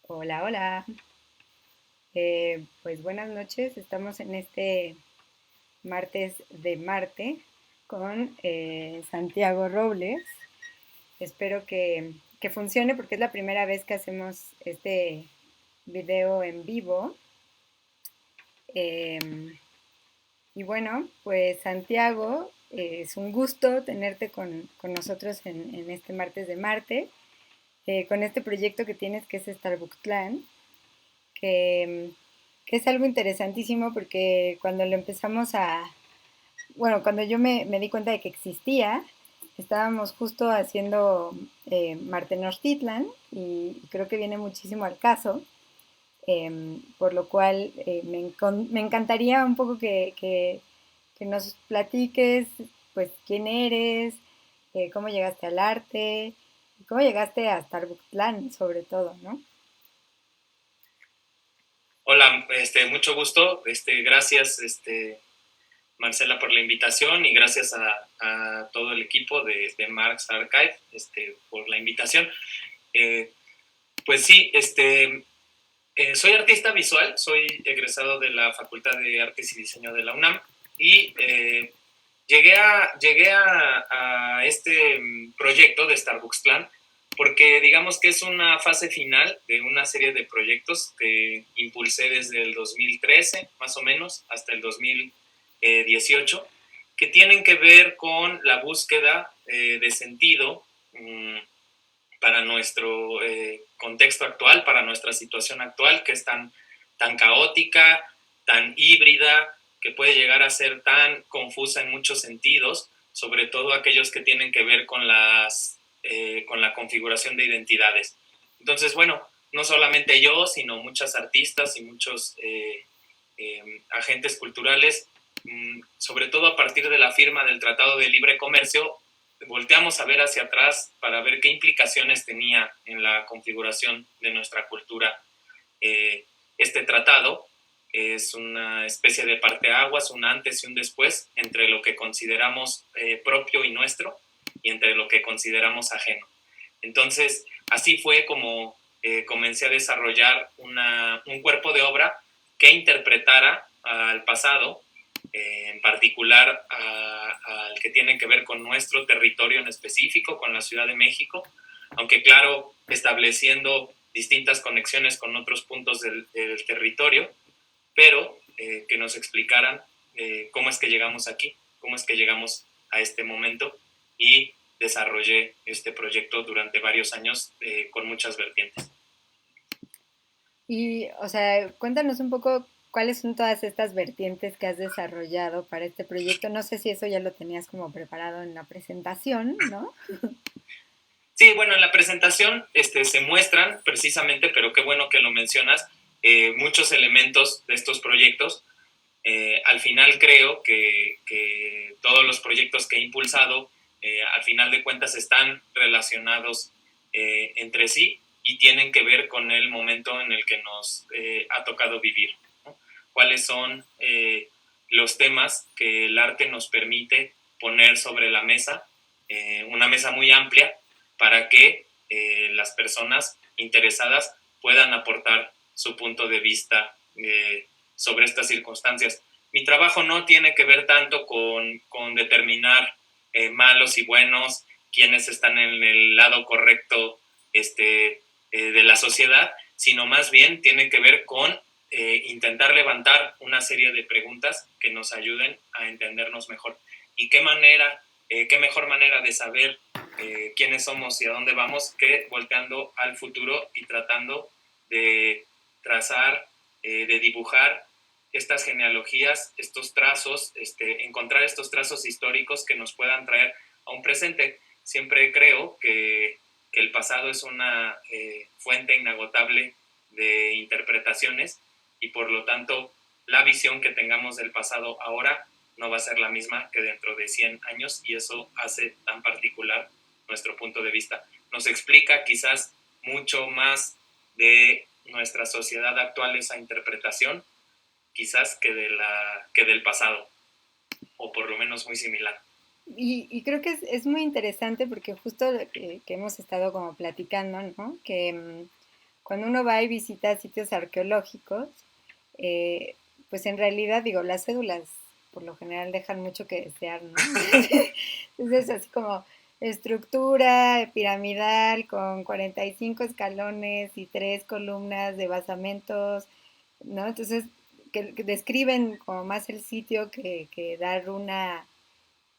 Hola, hola. Pues buenas noches. Estamos en este martes de Marte con Santiago Robles. Espero que funcione porque es la primera vez que hacemos este video en vivo. Eh, y bueno, pues Santiago, es un gusto tenerte con nosotros en este martes de Marte, con este proyecto que tienes que es Starbucks Clan. que, que es algo interesantísimo porque cuando lo empezamos bueno, cuando yo me di cuenta de que existía, estábamos justo haciendo Martenochtitlan y creo que viene muchísimo al caso, por lo cual me encantaría un poco que nos platiques, pues, quién eres, cómo llegaste al arte, cómo llegaste a Starbucks sobre todo, ¿no? Hola, mucho gusto. Gracias, Marcela, por la invitación y gracias a todo el equipo de Marx Archive, por la invitación. Eh, pues sí, soy artista visual, soy egresado de la Facultad de Artes y Diseño de la UNAM y llegué a este proyecto de Starbucks Clan porque digamos que es una fase final de una serie de proyectos que impulsé desde el 2013 más o menos hasta el 2018 que tienen que ver con la búsqueda de sentido para nuestro contexto actual, para nuestra situación actual, que es tan caótica, tan híbrida, que puede llegar a ser tan confusa en muchos sentidos, sobre todo aquellos que tienen que ver con la configuración de identidades. Entonces, bueno, no solamente yo, sino muchas artistas y muchos agentes culturales, sobre todo a partir de la firma del Tratado de Libre Comercio, volteamos a ver hacia atrás para ver qué implicaciones tenía en la configuración de nuestra cultura este tratado. Es una especie de parteaguas, un antes y un después entre lo que consideramos propio y nuestro y entre lo que consideramos ajeno. Entonces, así fue como comencé a desarrollar un cuerpo de obra que interpretara al pasado, en particular al que tiene que ver con nuestro territorio en específico, con la Ciudad de México, aunque claro, estableciendo distintas conexiones con otros puntos del territorio, pero que nos explicaran cómo es que llegamos aquí, cómo es que llegamos a este momento y desarrollé este proyecto durante varios años con muchas vertientes. Y, o sea, cuéntanos un poco cuáles son todas estas vertientes que has desarrollado para este proyecto. No sé si eso ya lo tenías como preparado en la presentación, ¿no? Sí, bueno, en la presentación se muestran precisamente, pero qué bueno que lo mencionas, muchos elementos de estos proyectos. Al final creo que todos los proyectos que he impulsado, al final de cuentas, están relacionados entre sí y tienen que ver con el momento en el que nos ha tocado vivir, ¿no? ¿Cuáles son los temas que el arte nos permite poner sobre la mesa? Una mesa muy amplia para que las personas interesadas puedan aportar su punto de vista sobre estas circunstancias. Mi trabajo no tiene que ver tanto con determinar malos y buenos, quienes están en el lado correcto de la sociedad, sino más bien tiene que ver con intentar levantar una serie de preguntas que nos ayuden a entendernos mejor. ¿Y qué mejor manera de saber quiénes somos y a dónde vamos que volteando al futuro y tratando de trazar, de dibujar estas genealogías, estos trazos, encontrar estos trazos históricos que nos puedan traer a un presente? Siempre creo que el pasado es una fuente inagotable de interpretaciones y por lo tanto la visión que tengamos del pasado ahora no va a ser la misma que dentro de 100 años y eso hace tan particular nuestro punto de vista. Nos explica quizás mucho más de nuestra sociedad actual esa interpretación, quizás que del pasado, o por lo menos muy similar. Y creo que es muy interesante porque justo que hemos estado como platicando, ¿no? Que cuando uno va y visita sitios arqueológicos, eh, pues en realidad, digo, las cédulas por lo general dejan mucho que desear, ¿no? Entonces, así como estructura piramidal con 45 escalones y 3 columnas de basamentos, ¿no? Entonces, que describen como más el sitio que dar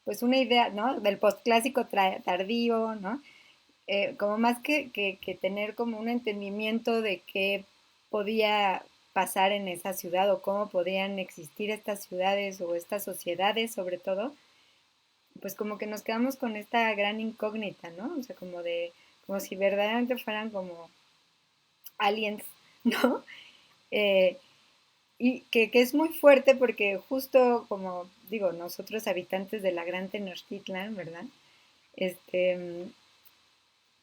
pues una idea, ¿no? Del postclásico tardío, ¿no? Como más que tener como un entendimiento de qué podía pasar en esa ciudad o cómo podían existir estas ciudades o estas sociedades sobre todo, pues como que nos quedamos con esta gran incógnita, ¿no? O sea, como si verdaderamente fueran como aliens, ¿no? Eh, y que es muy fuerte porque justo como digo, nosotros habitantes de la Gran Tenochtitlan, ¿verdad? Este,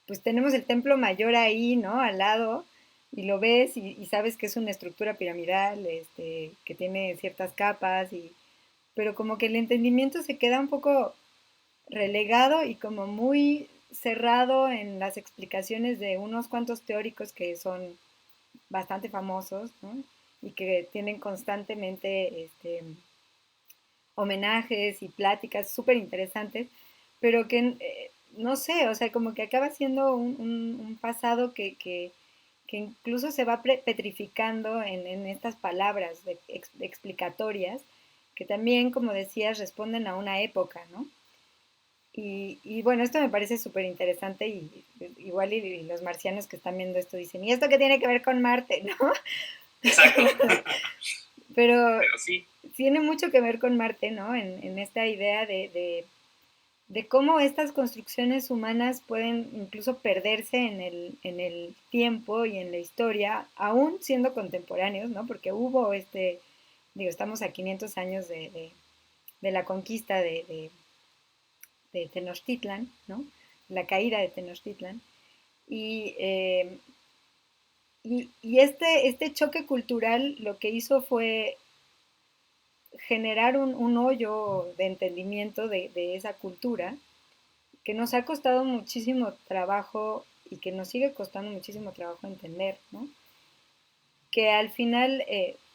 pues tenemos el templo mayor ahí, ¿no? Al lado, y lo ves y sabes que es una estructura piramidal, que tiene ciertas capas, pero como que el entendimiento se queda un poco relegado y como muy cerrado en las explicaciones de unos cuantos teóricos que son bastante famosos, ¿no? Y que tienen constantemente homenajes y pláticas súper interesantes, pero que no sé, o sea, como que acaba siendo un pasado que incluso se va petrificando en estas palabras explicatorias, que también, como decías, responden a una época, ¿no? Y bueno, esto me parece súper interesante y igual y los marcianos que están viendo esto dicen, ¿y esto qué tiene que ver con Marte, no? Exacto. Pero Pero sí, tiene mucho que ver con Marte, ¿no? En esta idea de cómo estas construcciones humanas pueden incluso perderse en el tiempo y en la historia, aún siendo contemporáneos, ¿no? Porque hubo digo, estamos a 500 años de la conquista de Tenochtitlan, ¿no? La caída de Tenochtitlan. Y, eh, y este choque cultural lo que hizo fue generar un hoyo de entendimiento de esa cultura que nos ha costado muchísimo trabajo y que nos sigue costando muchísimo trabajo entender, ¿no? Que al final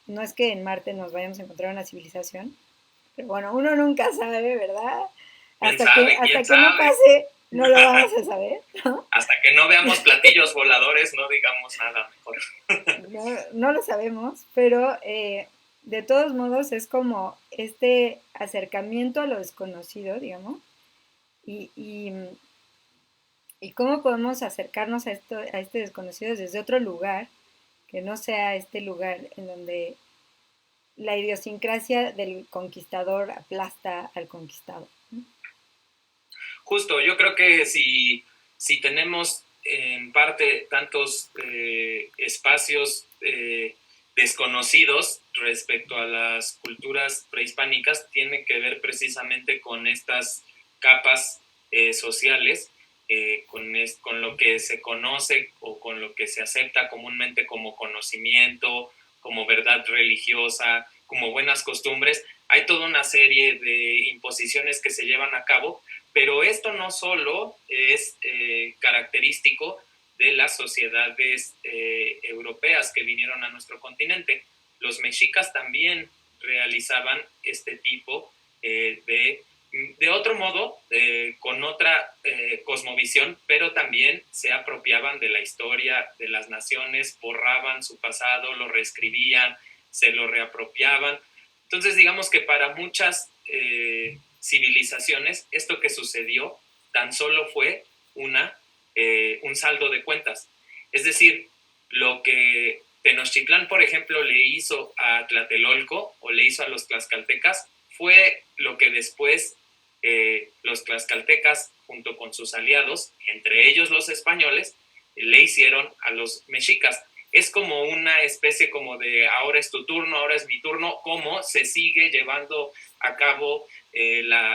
no es que en Marte nos vayamos a encontrar una civilización, pero bueno, uno nunca sabe, ¿verdad? quién Hasta que, sabe, quién hasta que no sabe. pase, no lo vamos a saber, ¿no? Hasta que no veamos platillos voladores, no digamos nada mejor. No, no lo sabemos, pero de todos modos es como este acercamiento a lo desconocido, digamos, y, y, y cómo podemos acercarnos a este desconocido desde otro lugar, que no sea este lugar en donde la idiosincrasia del conquistador aplasta al conquistado. Justo, yo creo que si tenemos en parte tantos espacios desconocidos respecto a las culturas prehispánicas, tiene que ver precisamente con estas capas sociales, con lo que se conoce o con lo que se acepta comúnmente como conocimiento, como verdad religiosa, como buenas costumbres. Hay toda una serie de imposiciones que se llevan a cabo, pero esto no solo es característico de las sociedades europeas que vinieron a nuestro continente. Los mexicas también realizaban este tipo de otro modo, con otra cosmovisión, pero también se apropiaban de la historia de las naciones, borraban su pasado, lo reescribían, se lo reapropiaban. Entonces, digamos que para muchas civilizaciones, esto que sucedió tan solo fue un saldo de cuentas. Es decir, lo que Tenochtitlán, por ejemplo, le hizo a Tlatelolco o le hizo a los tlaxcaltecas, fue lo que después los tlaxcaltecas, junto con sus aliados, entre ellos los españoles, le hicieron a los mexicas. Es como una especie como de ahora es tu turno, ahora es mi turno, cómo se sigue llevando a cabo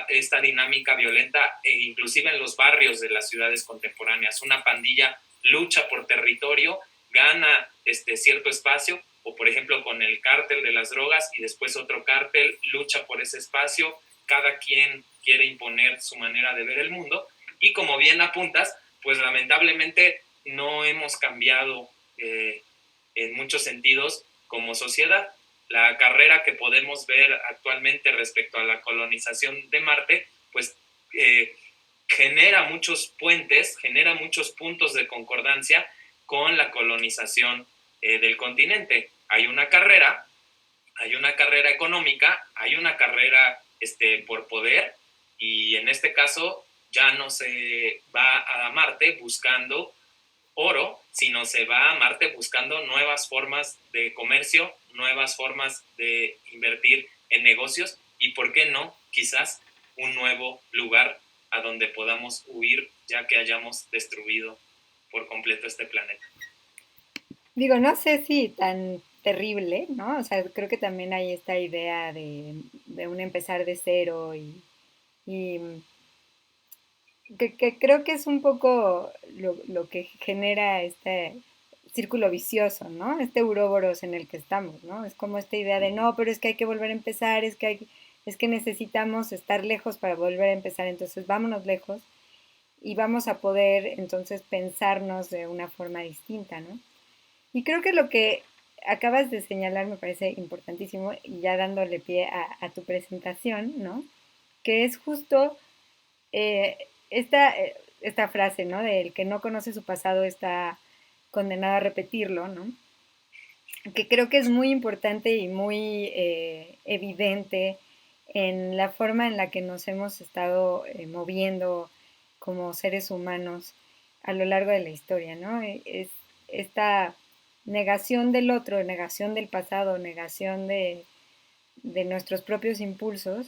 esta dinámica violenta, inclusive en los barrios de las ciudades contemporáneas. Una pandilla lucha por territorio, gana cierto espacio, o por ejemplo con el cártel de las drogas, y después otro cártel lucha por ese espacio, cada quien quiere imponer su manera de ver el mundo, y como bien apuntas, pues lamentablemente no hemos cambiado en muchos sentidos como sociedad. La carrera que podemos ver actualmente respecto a la colonización de Marte, pues genera muchos puentes, genera muchos puntos de concordancia con la colonización del continente. Hay una carrera económica, hay una carrera por poder, y en este caso ya no se va a Marte buscando oro, sino se va a Marte buscando nuevas formas de comercio, nuevas formas de invertir en negocios y, ¿por qué no?, quizás un nuevo lugar a donde podamos huir ya que hayamos destruido por completo este planeta. Digo, no sé si tan terrible, ¿no? O sea, creo que también hay esta idea de un empezar de cero y que creo que es un poco lo que genera este círculo vicioso, ¿no? Este uroboros en el que estamos, ¿no? Es como esta idea de, no, pero es que hay que volver a empezar, es que necesitamos estar lejos para volver a empezar, entonces vámonos lejos y vamos a poder entonces pensarnos de una forma distinta, ¿no? Y creo que lo que acabas de señalar me parece importantísimo, y ya dándole pie a tu presentación, ¿no? Que es justo eh, esta frase, ¿no? De el que no conoce su pasado está condenado a repetirlo, ¿no? Que creo que es muy importante y muy evidente en la forma en la que nos hemos estado moviendo como seres humanos a lo largo de la historia, ¿no? Es esta negación del otro, negación del pasado, negación de nuestros propios impulsos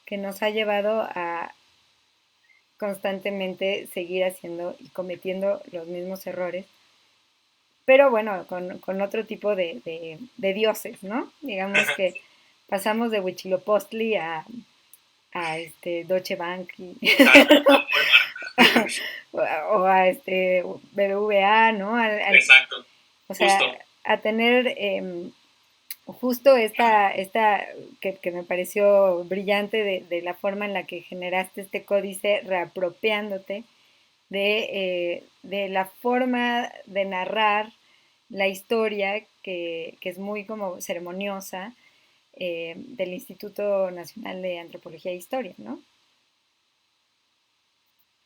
que nos ha llevado a constantemente seguir haciendo y cometiendo los mismos errores, pero bueno, con otro tipo de dioses, ¿no? Digamos que pasamos de Huitzilopochtli a Deutsche Bank o a BBVA, ¿no? Exacto, O sea, justo. a tener justo esta que me pareció brillante de la forma en la que generaste este códice reapropiándote de la forma de narrar la historia que es muy como ceremoniosa del Instituto Nacional de Antropología e Historia, ¿no?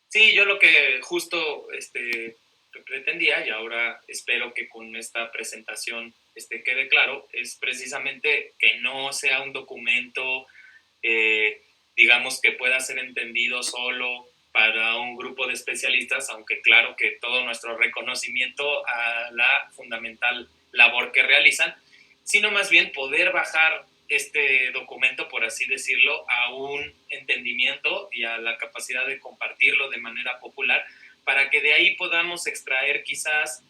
Sí, yo lo que justo pretendía, y ahora espero que con esta presentación quede claro, es precisamente que no sea un documento, digamos, que pueda ser entendido solo para un grupo de especialistas, aunque claro que todo nuestro reconocimiento a la fundamental labor que realizan, sino más bien poder bajar este documento, por así decirlo, a un entendimiento y a la capacidad de compartirlo de manera popular, para que de ahí podamos extraer quizás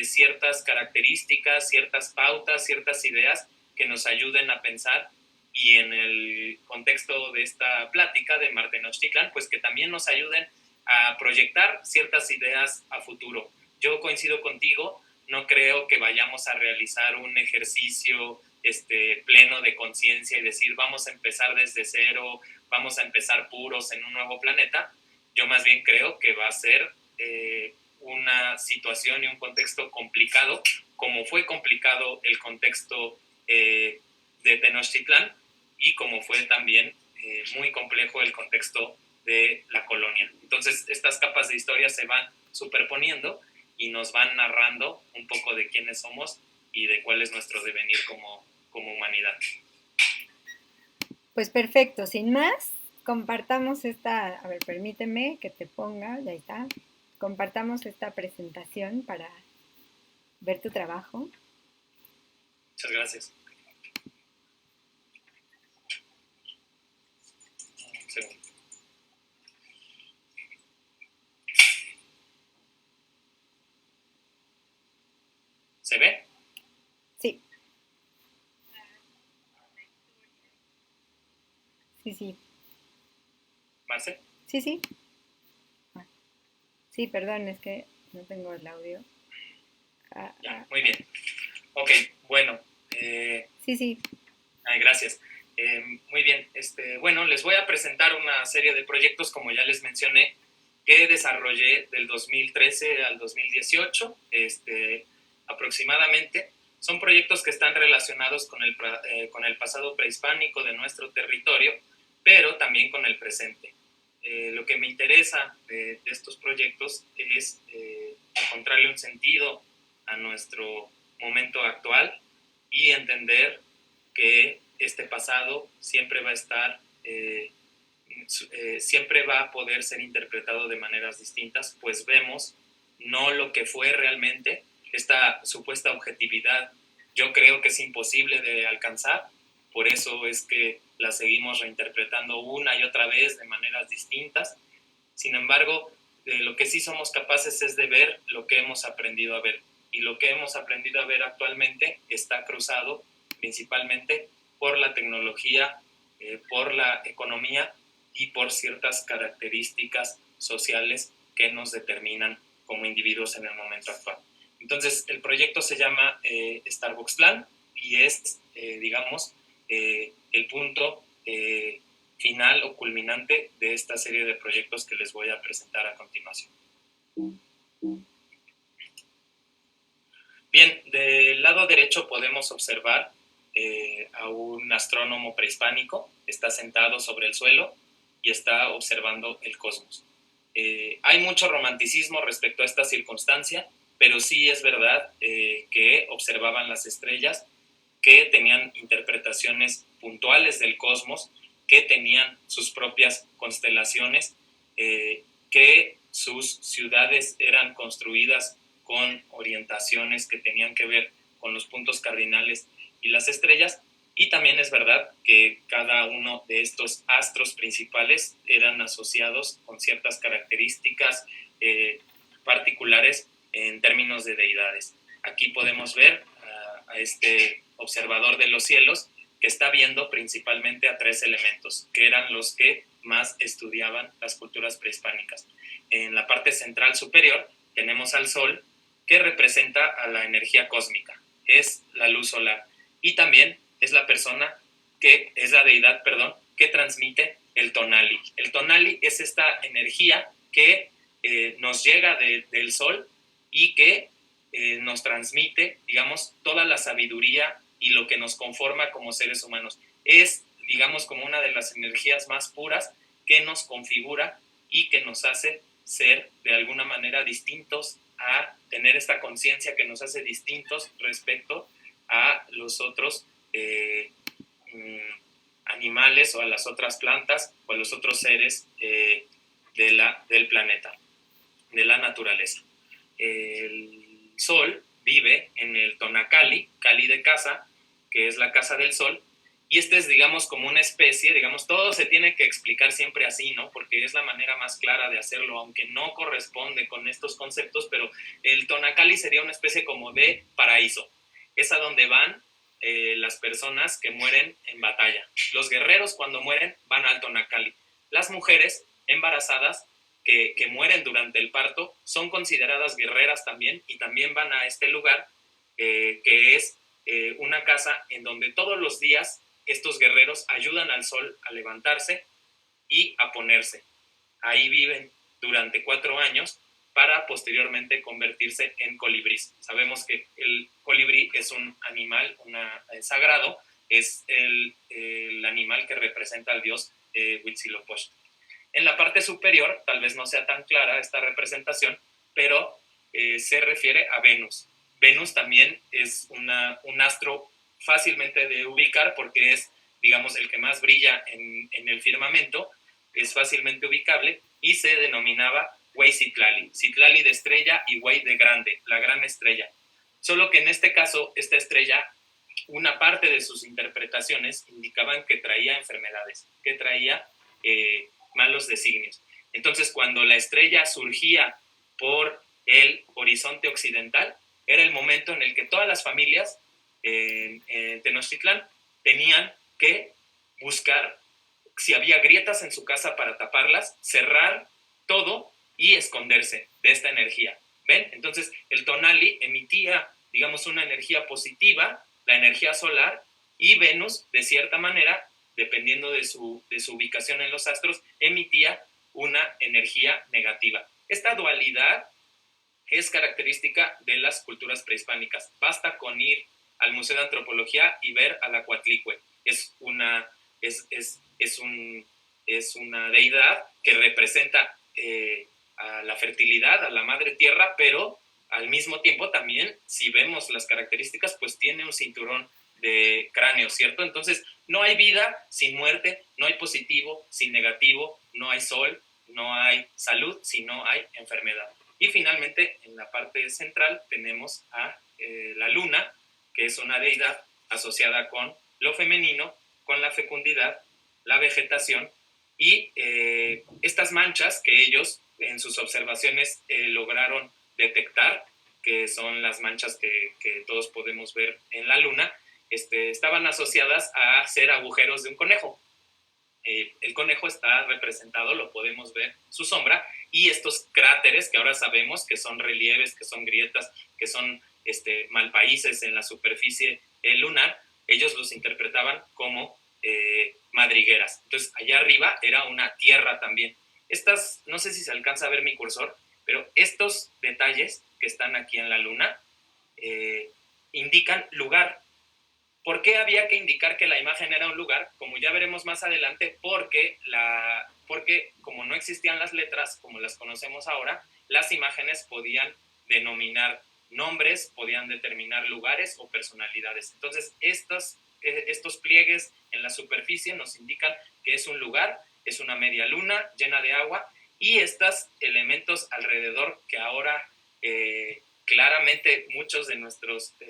ciertas características, ciertas pautas, ciertas ideas que nos ayuden a pensar, y en el contexto de esta plática de Marte Tenochtitlan, pues que también nos ayuden a proyectar ciertas ideas a futuro. Yo coincido contigo, no creo que vayamos a realizar un ejercicio pleno de conciencia y decir vamos a empezar desde cero, vamos a empezar puros en un nuevo planeta. Yo más bien creo que va a ser una situación y un contexto complicado, como fue complicado el contexto de Tenochtitlan, y como fue también muy complejo el contexto de la colonia. Entonces, estas capas de historia se van superponiendo y nos van narrando un poco de quiénes somos y de cuál es nuestro devenir como humanidad. Pues perfecto, sin más, compartamos a ver, permíteme que te ponga, ya está, compartamos esta presentación para ver tu trabajo. Muchas gracias. Un segundo. ¿Se ve? Sí. Sí, sí. ¿Marce? Sí, sí. Sí, perdón, es que no tengo el audio. Ya, muy bien. Ok, bueno. Sí, sí. Gracias. Muy bien. Bueno, les voy a presentar una serie de proyectos, como ya les mencioné, que desarrollé del 2013 al 2018. aproximadamente, son proyectos que están relacionados con el pasado prehispánico de nuestro territorio, pero también con el presente. Lo que me interesa de estos proyectos es encontrarle un sentido a nuestro momento actual y entender que este pasado siempre va a estar, siempre va a poder ser interpretado de maneras distintas, pues vemos no lo que fue realmente. Esta supuesta objetividad yo creo que es imposible de alcanzar, por eso es que la seguimos reinterpretando una y otra vez de maneras distintas. Sin embargo, lo que sí somos capaces es de ver lo que hemos aprendido a ver, y lo que hemos aprendido a ver actualmente está cruzado principalmente por la tecnología, por la economía y por ciertas características sociales que nos determinan como individuos en el momento actual. Entonces, el proyecto se llama Starbucksland y es, digamos, el punto final o culminante de esta serie de proyectos que les voy a presentar a continuación. Bien, del lado derecho podemos observar a un astrónomo prehispánico, está sentado sobre el suelo y está observando el cosmos. Hay mucho romanticismo respecto a esta circunstancia, pero sí es verdad que observaban las estrellas, que tenían interpretaciones puntuales del cosmos, que tenían sus propias constelaciones, que sus ciudades eran construidas con orientaciones que tenían que ver con los puntos cardinales y las estrellas, y también es verdad que cada uno de estos astros principales eran asociados con ciertas características particulares en términos de deidades. Aquí podemos ver a este observador de los cielos que está viendo principalmente a 3 elementos, que eran los que más estudiaban las culturas prehispánicas. En la parte central superior tenemos al Sol, que representa a la energía cósmica, es la luz solar, y también es la persona que es la deidad, perdón, que transmite el tonali. El tonali es esta energía que nos llega del Sol y que nos transmite, digamos, toda la sabiduría y lo que nos conforma como seres humanos. Es, digamos, como una de las energías más puras que nos configura y que nos hace ser de alguna manera distintos, a tener esta conciencia que nos hace distintos respecto a los otros animales o a las otras plantas o a los otros seres del planeta, de la naturaleza. El Sol vive en el Tonacali, Cali de casa, que es la casa del Sol, y este es, digamos, como una especie, digamos, todo se tiene que explicar siempre así, ¿no? Porque es la manera más clara de hacerlo, aunque no corresponde con estos conceptos, pero el Tonacali sería una especie como de paraíso. Es a donde van las personas que mueren en batalla. Los guerreros, cuando mueren, van al Tonacali. Las mujeres embarazadas que mueren durante el parto son consideradas guerreras también, y también van a este lugar que es una casa en donde todos los días estos guerreros ayudan al Sol a levantarse y a ponerse. Ahí viven durante 4 años para posteriormente convertirse en colibrís. Sabemos que el colibrí es un animal sagrado, es el animal que representa al dios Huitzilopochtli. En la parte superior, tal vez no sea tan clara esta representación, pero se refiere a Venus. Venus también es un astro fácilmente de ubicar porque es, digamos, el que más brilla en el firmamento, es fácilmente ubicable y se denominaba Güey Citlali, Citlali de estrella y Güey de grande, la gran estrella. Solo que en este caso, esta estrella, una parte de sus interpretaciones indicaban que traía enfermedades, que traía malos designios. Entonces, cuando la estrella surgía por el horizonte occidental, era el momento en el que todas las familias en Tenochtitlán tenían que buscar si había grietas en su casa para taparlas, cerrar todo y esconderse de esta energía. ¿Ven? Entonces, el tonali emitía, digamos, una energía positiva, la energía solar, y Venus, de cierta manera, dependiendo de su ubicación en los astros, emitía una energía negativa. Esta dualidad es característica de las culturas prehispánicas. Basta con ir al Museo de Antropología y ver a la Coatlicue. Es una deidad que representa a la fertilidad, a la madre tierra, pero al mismo tiempo también, si vemos las características, pues tiene un cinturón de cráneo, ¿cierto? Entonces, no hay vida sin muerte, no hay positivo sin negativo, no hay sol, no hay salud si no hay enfermedad. Y finalmente, en la parte central tenemos a la luna, que es una deidad asociada con lo femenino, con la fecundidad, la vegetación y estas manchas que ellos en sus observaciones lograron detectar, que son las manchas que todos podemos ver en la luna, estaban asociadas a ser agujeros de un conejo. El conejo está representado, lo podemos ver, su sombra, y estos cráteres que ahora sabemos que son relieves, que son grietas, que son malpaíses en la superficie lunar, ellos los interpretaban como madrigueras. Entonces, allá arriba era una tierra también. Estas, no sé si se alcanza a ver mi cursor, pero estos detalles que están aquí en la luna indican lugar. ¿Por qué había que indicar que la imagen era un lugar? Como ya veremos más adelante, porque como no existían las letras como las conocemos ahora, las imágenes podían denominar nombres, podían determinar lugares o personalidades. Entonces, estos pliegues en la superficie nos indican que es un lugar, es una media luna llena de agua, y estos elementos alrededor que ahora claramente muchos de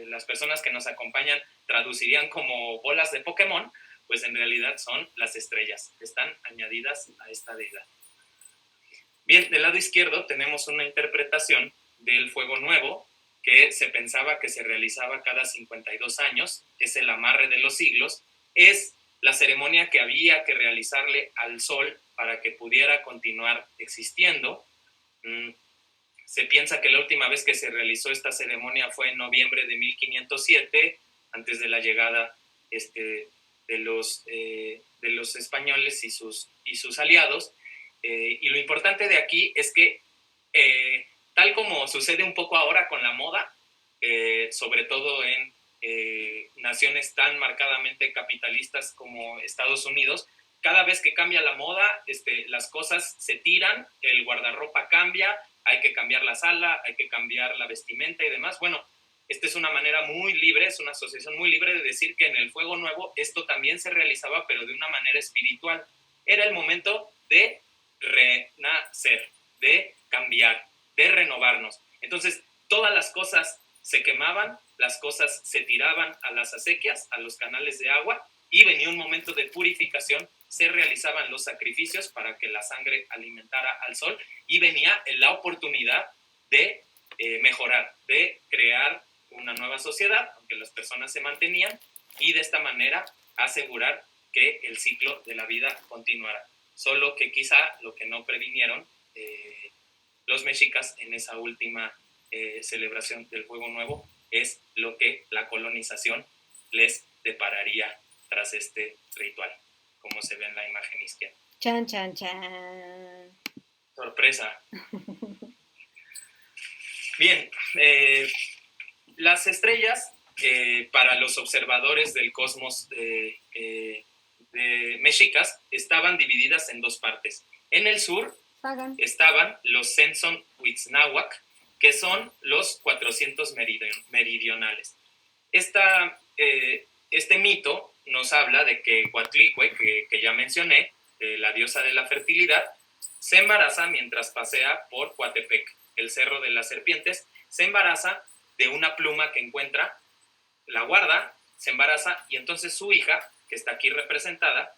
las personas que nos acompañan traducirían como bolas de Pokémon, pues en realidad son las estrellas que están añadidas a esta deidad. Bien, del lado izquierdo tenemos una interpretación del fuego nuevo que se pensaba que se realizaba cada 52 años, es el amarre de los siglos, es la ceremonia que había que realizarle al sol para que pudiera continuar existiendo. Se piensa que la última vez que se realizó esta ceremonia fue en noviembre de 1507, antes de la llegada de los españoles y sus aliados. Y lo importante de aquí es que, tal como sucede un poco ahora con la moda, sobre todo en naciones tan marcadamente capitalistas como Estados Unidos, cada vez que cambia la moda, las cosas se tiran, el guardarropa cambia, hay que cambiar la sala, hay que cambiar la vestimenta y demás. Bueno, esta es una manera muy libre, es una asociación muy libre de decir que en el Fuego Nuevo esto también se realizaba, pero de una manera espiritual. Era el momento de renacer, de cambiar, de renovarnos. Entonces, todas las cosas se quemaban, las cosas se tiraban a las acequias, a los canales de agua, y venía un momento de purificación, se realizaban los sacrificios para que la sangre alimentara al sol, y venía la oportunidad de mejorar, de crear una nueva sociedad, aunque las personas se mantenían, y de esta manera asegurar que el ciclo de la vida continuara. Solo que quizá lo que no previnieron los mexicas en esa última celebración del Fuego Nuevo es lo que la colonización les depararía tras este ritual, como se ve en la imagen izquierda. Chan, chan, chan. Sorpresa. Bien, las estrellas para los observadores del cosmos de mexicas estaban divididas en dos partes. En el sur estaban los Censon-Huitznahuac, que son los 400 meridionales. Este mito nos habla de que Coatlicue, que ya mencioné, la diosa de la fertilidad, se embaraza mientras pasea por Coatepec, el Cerro de las Serpientes, se embaraza de una pluma que encuentra, la guarda, se embaraza, y entonces su hija, que está aquí representada,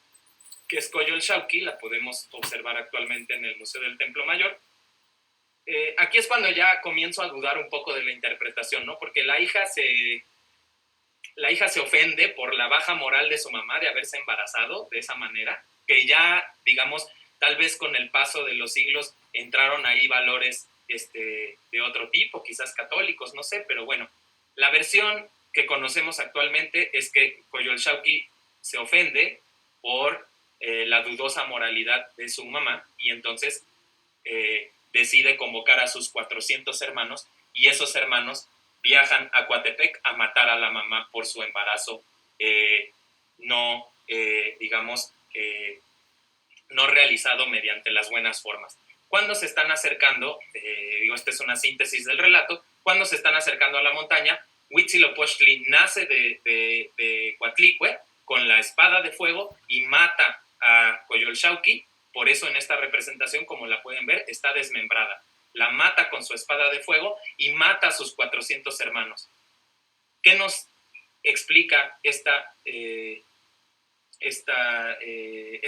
que es Coyolxauhqui, la podemos observar actualmente en el Museo del Templo Mayor. Aquí es cuando ya comienzo a dudar un poco de la interpretación, ¿no? Porque la hija se ofende por la baja moral de su mamá de haberse embarazado de esa manera, que ya, digamos, tal vez con el paso de los siglos entraron ahí valores de otro tipo, quizás católicos, no sé, pero bueno, la versión que conocemos actualmente es que Coyolxauhqui se ofende por la dudosa moralidad de su mamá, y entonces decide convocar a sus 400 hermanos y esos hermanos viajan a Coatepec a matar a la mamá por su embarazo no, no realizado mediante las buenas formas. Cuando se están acercando, esta es una síntesis del relato, cuando se están acercando a la montaña, Huitzilopochtli nace de Coatlicue con la espada de fuego y mata a Coyolxauhqui. Por eso en esta representación, como la pueden ver, está desmembrada. La mata con su espada de fuego y mata a sus 400 hermanos. ¿Qué nos explica este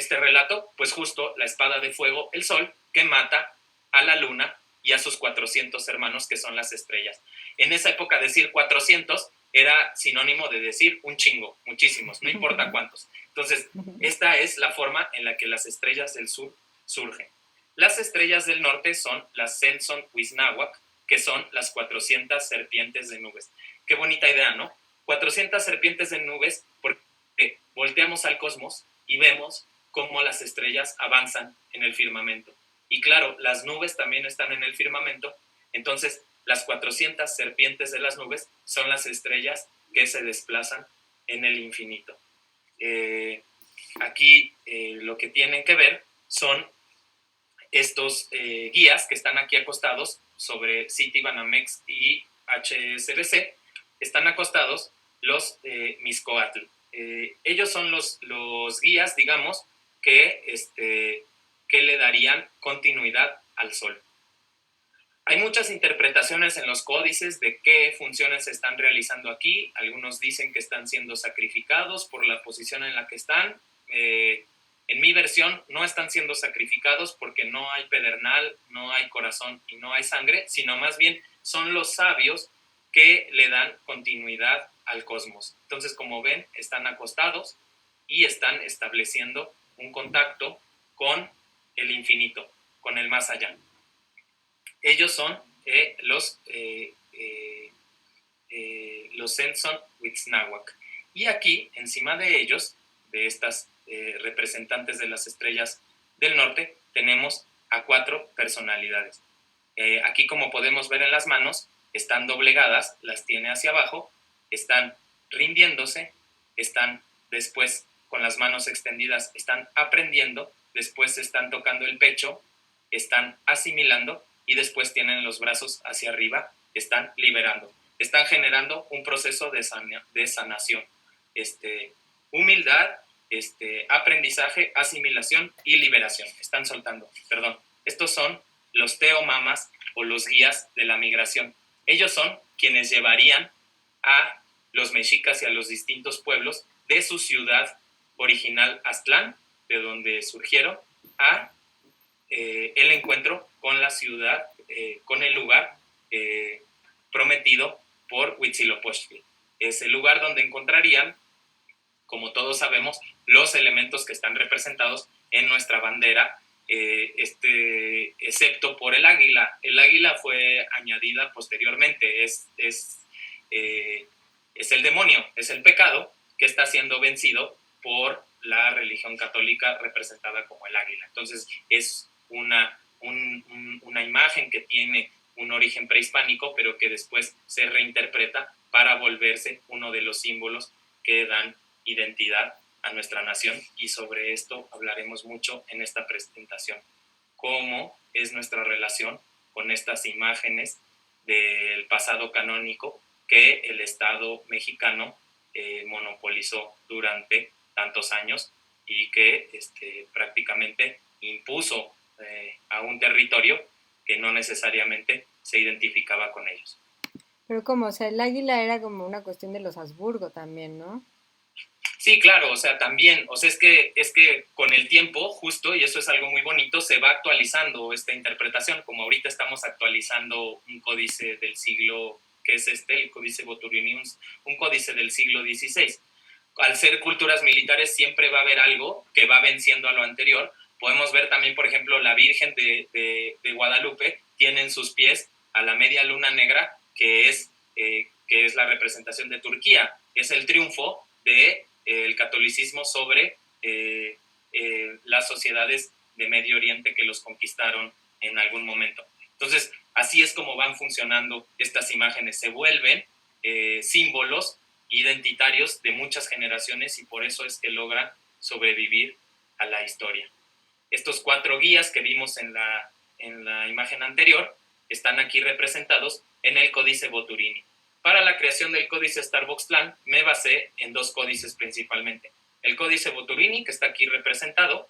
relato? Pues justo la espada de fuego, el sol, que mata a la luna y a sus 400 hermanos, que son las estrellas. En esa época decir 400 era sinónimo de decir un chingo, muchísimos, no importa cuántos. Entonces, esta es la forma en la que las estrellas del sur surgen. Las estrellas del norte son las Censon-Huiznahuac, que son las 400 serpientes de nubes. Qué bonita idea, ¿no? 400 serpientes de nubes, porque volteamos al cosmos y vemos cómo las estrellas avanzan en el firmamento. Y claro, las nubes también están en el firmamento, entonces las 400 serpientes de las nubes son las estrellas que se desplazan en el infinito. Aquí lo que tienen que ver son estos guías que están aquí acostados sobre Citibanamex y HSBC, están acostados los Mixcoatl. Ellos son los guías, digamos, que le darían continuidad al Sol. Hay muchas interpretaciones en los códices de qué funciones se están realizando aquí. Algunos dicen que están siendo sacrificados por la posición en la que están. En mi versión no están siendo sacrificados porque no hay pedernal, no hay corazón y no hay sangre, sino más bien son los sabios que le dan continuidad al cosmos. Entonces, como ven, están acostados y están estableciendo un contacto con el infinito, con el más allá. Ellos son los Censon-Huiznahuac. Y aquí, encima de ellos, de estas representantes de las estrellas del norte, tenemos a 4 personalidades. Aquí, como podemos ver en las manos, están doblegadas, las tiene hacia abajo, están rindiéndose, están después con las manos extendidas, están aprendiendo, después están tocando el pecho, están asimilando y después tienen los brazos hacia arriba, están liberando, están generando un proceso de sanación, humildad, aprendizaje, asimilación y liberación. Están soltando, perdón. Estos son los teomamas o los guías de la migración. Ellos son quienes llevarían a los mexicas y a los distintos pueblos de su ciudad original Aztlán, de donde surgieron, a el encuentro con la ciudad, con el lugar prometido por Huitzilopochtli. Es el lugar donde encontrarían, como todos sabemos, los elementos que están representados en nuestra bandera, excepto por el águila. El águila fue añadida posteriormente, es el demonio, es el pecado que está siendo vencido por la religión católica representada como el águila. Entonces es una imagen que tiene un origen prehispánico, pero que después se reinterpreta para volverse uno de los símbolos que dan identidad a nuestra nación, y sobre esto hablaremos mucho en esta presentación. ¿Cómo es nuestra relación con estas imágenes del pasado canónico que el Estado mexicano monopolizó durante tantos años y que prácticamente impuso a un territorio que no necesariamente se identificaba con ellos? Pero como, o sea, el águila era como una cuestión de los Habsburgo también, ¿no? Sí, claro, o sea, también, o sea, es que con el tiempo, justo, y eso es algo muy bonito, se va actualizando esta interpretación, como ahorita estamos actualizando un códice del siglo, que es el Códice Boturini, un códice del siglo XVI. Al ser culturas militares siempre va a haber algo que va venciendo a lo anterior. Podemos ver también, por ejemplo, la Virgen de Guadalupe tiene en sus pies a la media luna negra, que es la representación de Turquía. Es el triunfo del catolicismo sobre las sociedades de Medio Oriente que los conquistaron en algún momento. Entonces, así es como van funcionando estas imágenes, se vuelven símbolos identitarios de muchas generaciones y por eso es que logran sobrevivir a la historia. Estos 4 guías que vimos en la imagen anterior están aquí representados en el Códice Boturini. Para la creación del Códice Starbucks-Tlan me basé en 2 códices principalmente. El Códice Boturini, que está aquí representado,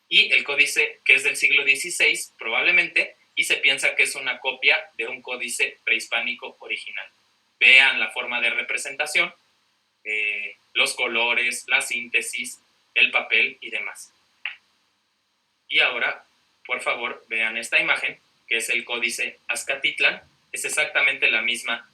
y el códice que es del siglo XVI, probablemente, y se piensa que es una copia de un códice prehispánico original. Vean la forma de representación, los colores, la síntesis, el papel y demás. Y ahora, por favor, vean esta imagen, que es el códice Azcatitlan. Es exactamente la misma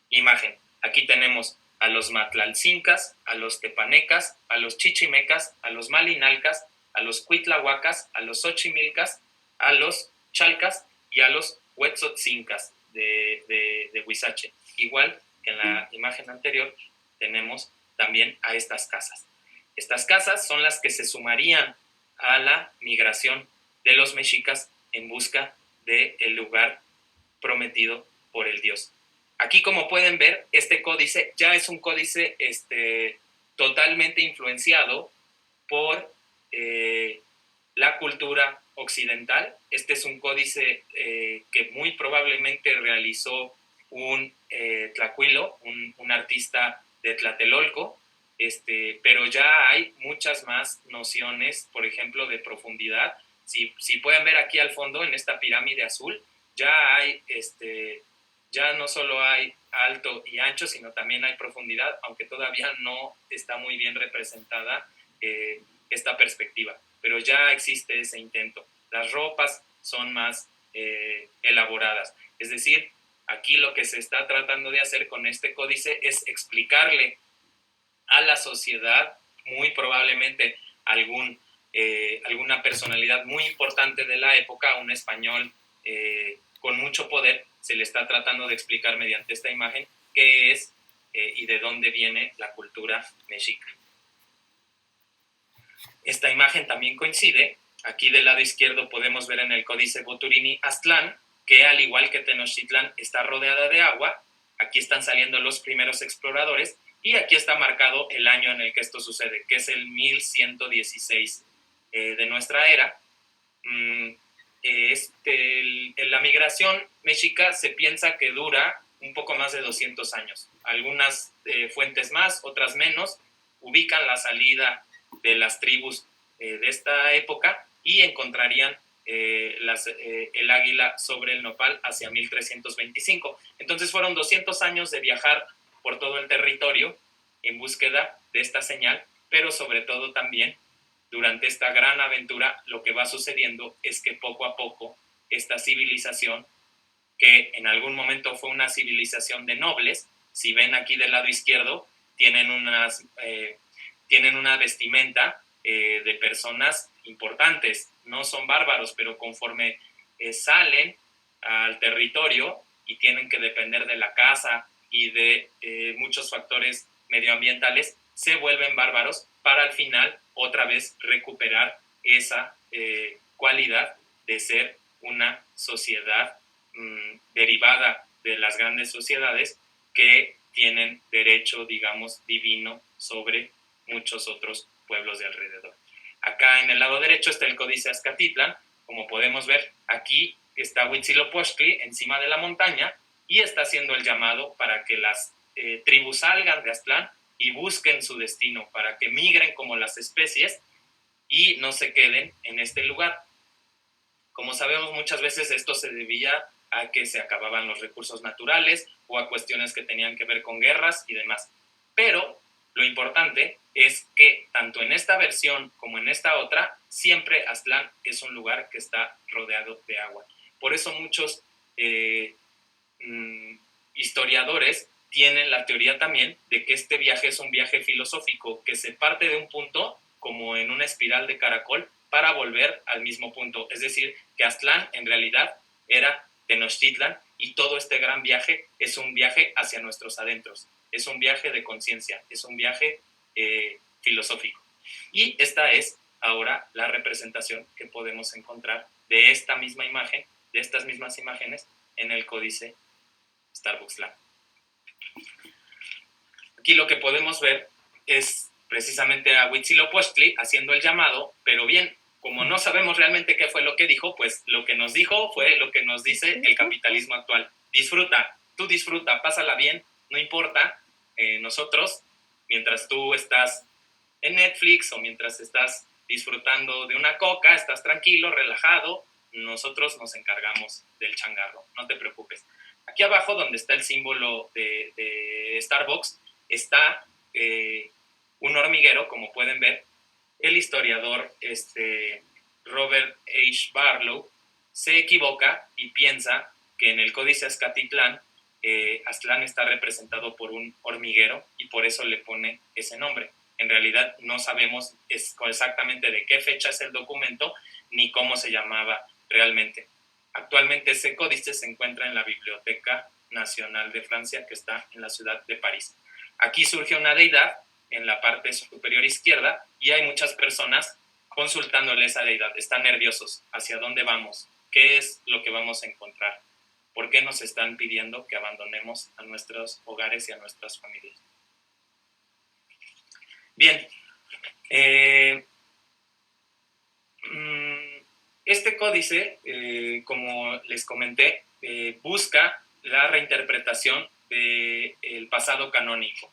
imagen. Aquí tenemos a los matlalcincas, a los tepanecas, a los chichimecas, a los malinalcas, a los cuitlahuacas, a los xochimilcas, a los chalcas y a los huetzotzincas de Huizache. Igual que en la imagen anterior, tenemos también a estas casas. Estas casas son las que se sumarían a la migración de los mexicas en busca del lugar prometido por el dios. Aquí, como pueden ver, este códice ya es un códice totalmente influenciado por la cultura occidental. Este es un códice que muy probablemente realizó un tlacuilo, un artista de Tlatelolco, pero ya hay muchas más nociones, por ejemplo, de profundidad. Si pueden ver aquí al fondo, en esta pirámide azul, ya hay, ya no solo hay alto y ancho, sino también hay profundidad, aunque todavía no está muy bien representada esta perspectiva, pero ya existe ese intento. Las ropas son más elaboradas, es decir, aquí lo que se está tratando de hacer con este códice es explicarle a la sociedad, muy probablemente alguna personalidad muy importante de la época, un español con mucho poder, se le está tratando de explicar mediante esta imagen qué es y de dónde viene la cultura mexica. Esta imagen también coincide. Aquí del lado izquierdo podemos ver en el Códice Boturini Aztlán, que al igual que Tenochtitlán está rodeada de agua. Aquí están saliendo los primeros exploradores y aquí está marcado el año en el que esto sucede, que es el 1116 de nuestra era. La migración mexica se piensa que dura un poco más de 200 años. Algunas fuentes más, otras menos, ubican la salida de las tribus de esta época y encontrarían el águila sobre el nopal hacia 1325. Entonces fueron 200 años de viajar por todo el territorio en búsqueda de esta señal, pero sobre todo también durante esta gran aventura lo que va sucediendo es que poco a poco esta civilización, que en algún momento fue una civilización de nobles, si ven aquí del lado izquierdo, tienen una vestimenta de personas importantes, no son bárbaros, pero conforme salen al territorio y tienen que depender de la caza y de muchos factores medioambientales, se vuelven bárbaros para al final otra vez recuperar esa cualidad de ser una sociedad derivada de las grandes sociedades que tienen derecho, digamos, divino sobre muchos otros pueblos de alrededor. Acá en el lado derecho está el Códice Azcatitlan. Como podemos ver, aquí está Huitzilopochtli encima de la montaña y está haciendo el llamado para que las tribus salgan de Aztlán y busquen su destino, para que migren como las especies y no se queden en este lugar. Como sabemos, muchas veces esto se debía a que se acababan los recursos naturales o a cuestiones que tenían que ver con guerras y demás. Pero lo importante es que tanto en esta versión como en esta otra, siempre Aztlán es un lugar que está rodeado de agua. Por eso muchos historiadores tienen la teoría también de que este viaje es un viaje filosófico, que se parte de un punto como en una espiral de caracol para volver al mismo punto. Es decir, que Aztlán en realidad era Tenochtitlan y todo este gran viaje es un viaje hacia nuestros adentros, es un viaje de conciencia, es un viaje filosófico. Y esta es ahora la representación que podemos encontrar de esta misma imagen, de estas mismas imágenes, en el códice Starbucks Lab. Aquí lo que podemos ver es precisamente a Huitzilopochtli haciendo el llamado, pero bien, como no sabemos realmente qué fue lo que dijo, pues lo que nos dijo fue lo que nos dice el capitalismo actual. Disfruta, tú disfruta, pásala bien, no importa, nosotros, mientras tú estás en Netflix o mientras estás disfrutando de una coca, estás tranquilo, relajado, nosotros nos encargamos del changarro, no te preocupes. Aquí abajo, donde está el símbolo de Starbucks, está un hormiguero, como pueden ver. El historiador Robert H. Barlow se equivoca y piensa que en el Códice Azcatitlán, Aztlán está representado por un hormiguero y por eso le pone ese nombre. En realidad no sabemos exactamente de qué fecha es el documento ni cómo se llamaba realmente. Actualmente ese códice se encuentra en la Biblioteca Nacional de Francia, que está en la ciudad de París. Aquí surge una deidad en la parte superior izquierda y hay muchas personas consultándole esa deidad. Están nerviosos. ¿Hacia dónde vamos? ¿Qué es lo que vamos a encontrar? ¿Por qué nos están pidiendo que abandonemos a nuestros hogares y a nuestras familias? Bien, este códice, como les comenté, busca la reinterpretación del pasado canónico,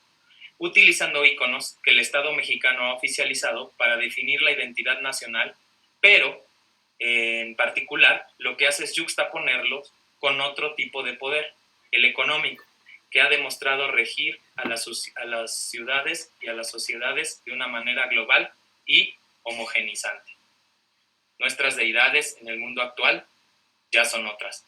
utilizando íconos que el Estado mexicano ha oficializado para definir la identidad nacional, pero en particular lo que hace es juxtaponerlos con otro tipo de poder, el económico, que ha demostrado regir a las ciudades y a las sociedades de una manera global y homogenizante. Nuestras deidades en el mundo actual ya son otras.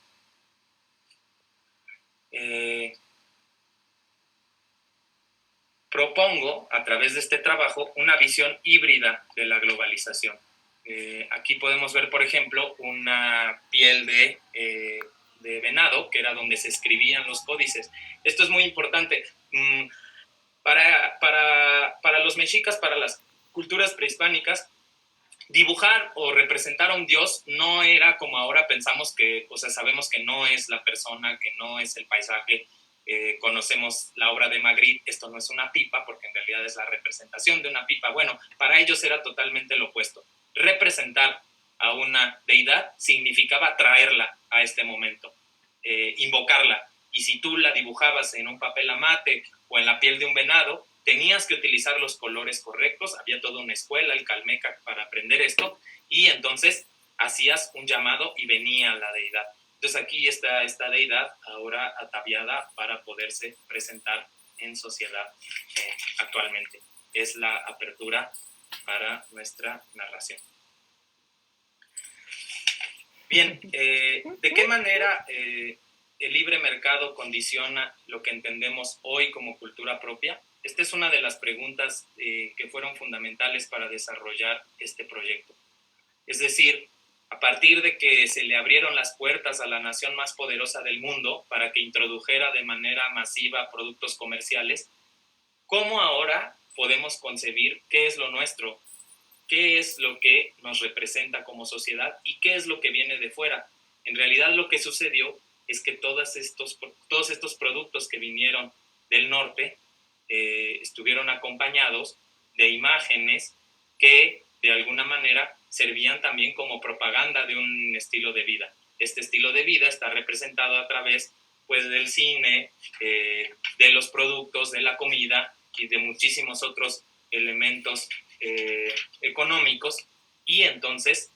Propongo a través de este trabajo una visión híbrida de la globalización. Aquí podemos ver, por ejemplo, una piel de venado, que era donde se escribían los códices. Esto es muy importante. Para los mexicas, para las culturas prehispánicas, dibujar o representar a un dios no era como ahora pensamos que, o sea, sabemos que no es la persona, que no es el paisaje. Conocemos la obra de Magritte, esto no es una pipa, porque en realidad es la representación de una pipa. Bueno, para ellos era totalmente lo opuesto. Representar a una deidad significaba traerla a este momento, invocarla. Y si tú la dibujabas en un papel amate o en la piel de un venado, tenías que utilizar los colores correctos, había toda una escuela, el Calmeca, para aprender esto, y entonces hacías un llamado y venía la deidad. Entonces aquí está esta deidad ahora ataviada para poderse presentar en sociedad actualmente. Es la apertura para nuestra narración. Bien, ¿de qué manera el libre mercado condiciona lo que entendemos hoy como cultura propia? Esta es una de las preguntas que fueron fundamentales para desarrollar este proyecto. Es decir, a partir de que se le abrieron las puertas a la nación más poderosa del mundo para que introdujera de manera masiva productos comerciales, ¿cómo ahora podemos concebir qué es lo nuestro? ¿Qué es lo que nos representa como sociedad y qué es lo que viene de fuera? En realidad lo que sucedió es que todos estos productos que vinieron del norte estuvieron acompañados de imágenes que de alguna manera servían también como propaganda de un estilo de vida. Este estilo de vida está representado a través pues, del cine, de los productos, de la comida y de muchísimos otros elementos económicos, y entonces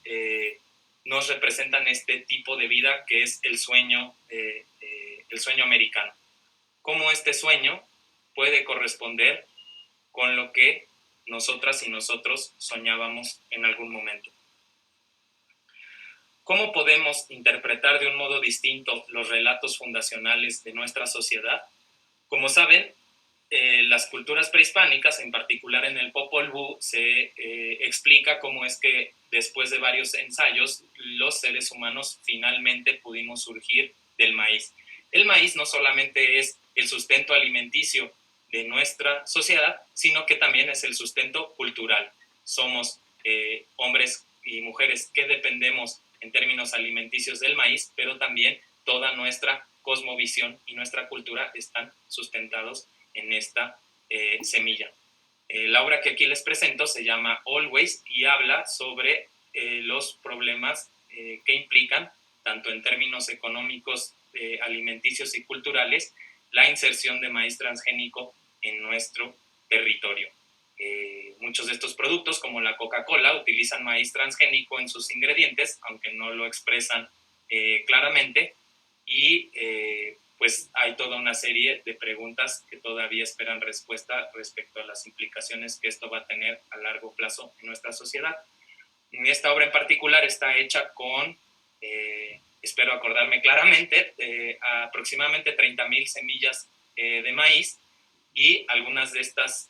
nos representan este tipo de vida que es el sueño americano. Cómo este sueño puede corresponder con lo que nosotras y nosotros soñábamos en algún momento. ¿Cómo podemos interpretar de un modo distinto los relatos fundacionales de nuestra sociedad? Como saben, las culturas prehispánicas, en particular en el Popol Vuh, se explica cómo es que después de varios ensayos, los seres humanos finalmente pudimos surgir del maíz. El maíz no solamente es el sustento alimenticio de nuestra sociedad, sino que también es el sustento cultural. Somos hombres y mujeres que dependemos en términos alimenticios del maíz, pero también toda nuestra cosmovisión y nuestra cultura están sustentados en esta semilla. La obra que aquí les presento se llama Always y habla sobre los problemas que implican, tanto en términos económicos, alimenticios y culturales, la inserción de maíz transgénico en nuestro territorio. Muchos de estos productos, como la Coca-Cola, utilizan maíz transgénico en sus ingredientes, aunque no lo expresan claramente, y pues hay toda una serie de preguntas que todavía esperan respuesta respecto a las implicaciones que esto va a tener a largo plazo en nuestra sociedad. Esta obra en particular está hecha con, espero acordarme claramente, aproximadamente 30,000 semillas de maíz, y algunas de estas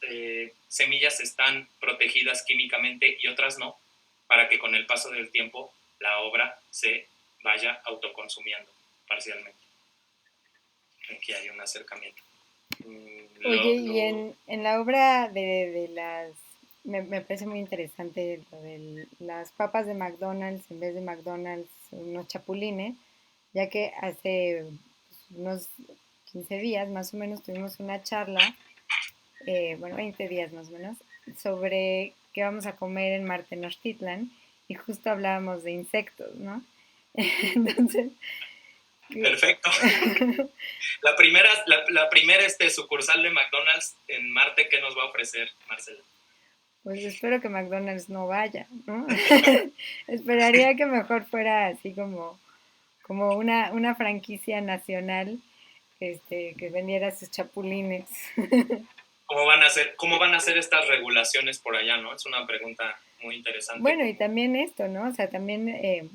semillas están protegidas químicamente y otras no, para que con el paso del tiempo la obra se vaya autoconsumiendo parcialmente. Aquí hay un acercamiento. Oye, y en la obra de las... Me parece muy interesante lo de las papas de McDonald's, en vez de McDonald's, unos chapulines, ya que hace unos 15 días más o menos tuvimos una charla, bueno, 20 días más o menos, sobre qué vamos a comer en Marte Tenochtitlan y justo hablábamos de insectos, ¿no? Entonces, Perfecto. La primera sucursal de McDonald's en Marte, ¿qué nos va a ofrecer, Marcela? pues espero que McDonald's no vaya, ¿no? Esperaría que mejor fuera así como una franquicia nacional que vendiera sus chapulines. ¿Cómo van a ser estas regulaciones por allá, no? Es una pregunta muy interesante. Bueno, y también esto, ¿no? O sea, también,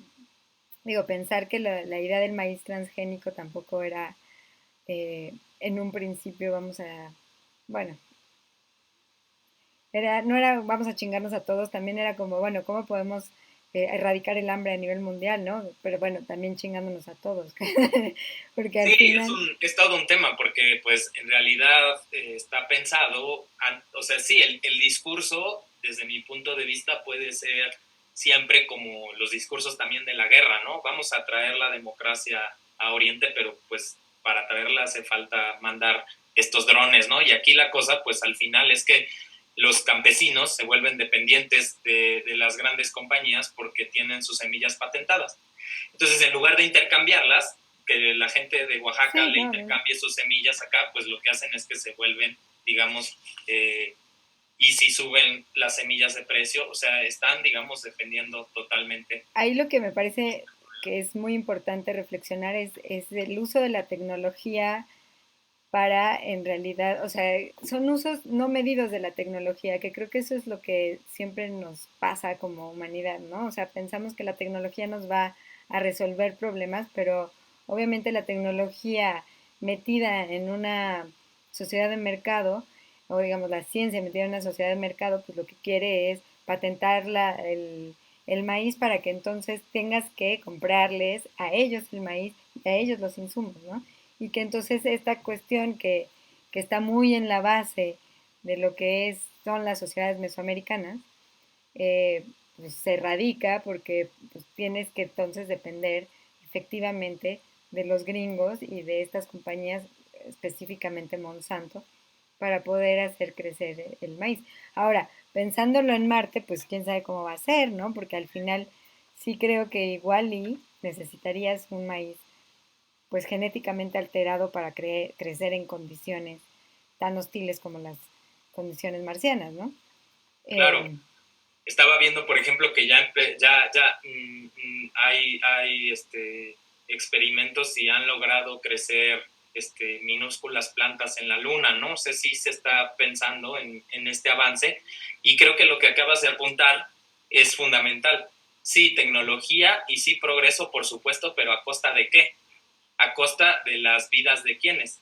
digo, pensar que la idea del maíz transgénico tampoco era, en un principio, bueno, no era vamos a chingarnos a todos, también era como, bueno, ¿cómo podemos erradicar el hambre a nivel mundial, ¿no? Pero bueno, también chingándonos a todos, porque al Sí, final... es todo un tema, porque pues en realidad está pensado, o sea, sí, el discurso, desde mi punto de vista, puede ser siempre como los discursos también de la guerra, ¿no? Vamos a traer la democracia a Oriente, pero pues para traerla hace falta mandar estos drones, ¿no? Y aquí la cosa, pues al final es que los campesinos se vuelven dependientes de las grandes compañías porque tienen sus semillas patentadas. Entonces, en lugar de intercambiarlas, que la gente de Oaxaca Sí, le no, intercambie sus semillas acá, pues lo que hacen es que se vuelven, digamos, y si suben las semillas de precio, o sea, están, digamos, defendiendo totalmente. ahí lo que me parece que es muy importante reflexionar es el uso de la tecnología para en realidad, o sea, son usos no medidos de la tecnología, que creo que eso es lo que siempre nos pasa como humanidad, ¿no? O sea, pensamos que la tecnología nos va a resolver problemas, pero obviamente la tecnología metida en una sociedad de mercado, o digamos la ciencia metida en una sociedad de mercado, pues lo que quiere es patentar el maíz para que entonces tengas que comprarles a ellos el maíz y a ellos los insumos, ¿no? Y que entonces esta cuestión que está muy en la base de lo que son las sociedades mesoamericanas, eh, pues se radica porque pues, tienes que entonces depender efectivamente de los gringos y de estas compañías, específicamente Monsanto, para poder hacer crecer el maíz. Ahora, pensándolo en Marte, pues quién sabe cómo va a ser, ¿no? Porque al final sí creo que igual y necesitarías un maíz pues genéticamente alterado para crecer en condiciones tan hostiles como las condiciones marcianas, ¿no? Claro, Eh, estaba viendo, por ejemplo, que ya hay experimentos y han logrado crecer minúsculas plantas en la luna, ¿no? No sé si se está pensando en este avance, y creo que lo que acabas de apuntar es fundamental. Sí, tecnología y sí progreso, por supuesto, pero ¿a costa de qué? A costa de las vidas de quienes,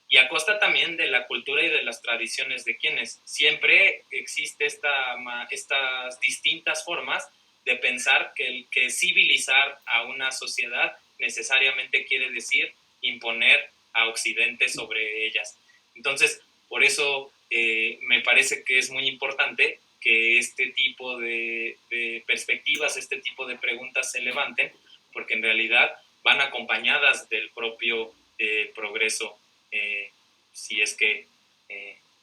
y a costa también de la cultura y de las tradiciones de quienes. Siempre existe estas distintas formas de pensar que civilizar a una sociedad necesariamente quiere decir imponer a Occidente sobre ellas. Entonces, por eso me parece que es muy importante que este tipo de perspectivas, este tipo de preguntas se levanten, porque en realidad van acompañadas del propio progreso, si es que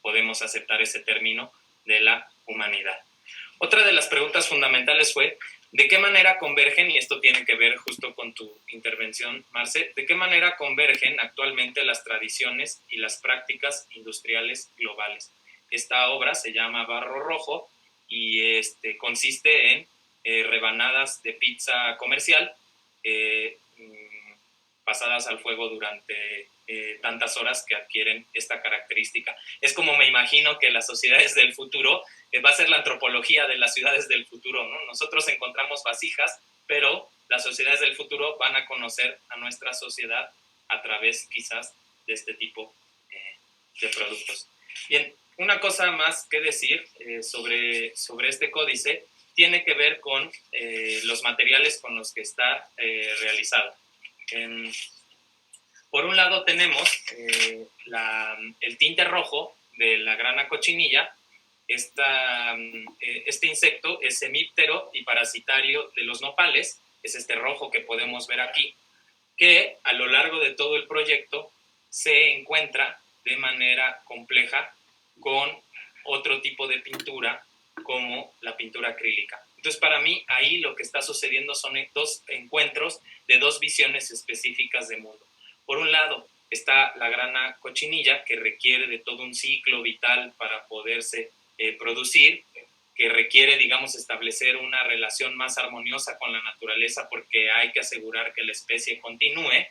podemos aceptar ese término, de la humanidad. Otra de las preguntas fundamentales fue, ¿de qué manera convergen, y esto tiene que ver justo con tu intervención, Marce, de qué manera convergen actualmente las tradiciones y las prácticas industriales globales? Esta obra se llama Barro Rojo y consiste en rebanadas de pizza comercial pasadas al fuego durante tantas horas que adquieren esta característica. Es como me imagino que las sociedades del futuro va a ser la antropología de las ciudades del futuro, ¿no? Nosotros encontramos vasijas, pero las sociedades del futuro van a conocer a nuestra sociedad a través quizás de este tipo de productos. Bien, una cosa más que decir sobre este códice tiene que ver con los materiales con los que está realizado. Por un lado tenemos el tinte rojo de la grana cochinilla. Este insecto es semíptero y parasitario de los nopales, es este rojo que podemos ver aquí, que a lo largo de todo el proyecto se encuentra de manera compleja con otro tipo de pintura como la pintura acrílica. Entonces, para mí, ahí lo que está sucediendo son dos encuentros de dos visiones específicas de mundo. Por un lado, está la grana cochinilla, que requiere de todo un ciclo vital para poderse producir, que requiere, digamos, establecer una relación más armoniosa con la naturaleza porque hay que asegurar que la especie continúe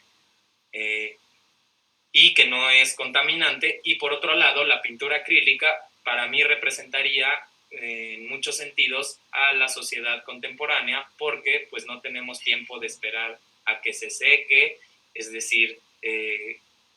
y que no es contaminante. Y por otro lado, la pintura acrílica para mí representaría en muchos sentidos a la sociedad contemporánea porque pues no tenemos tiempo de esperar a que se seque, es decir,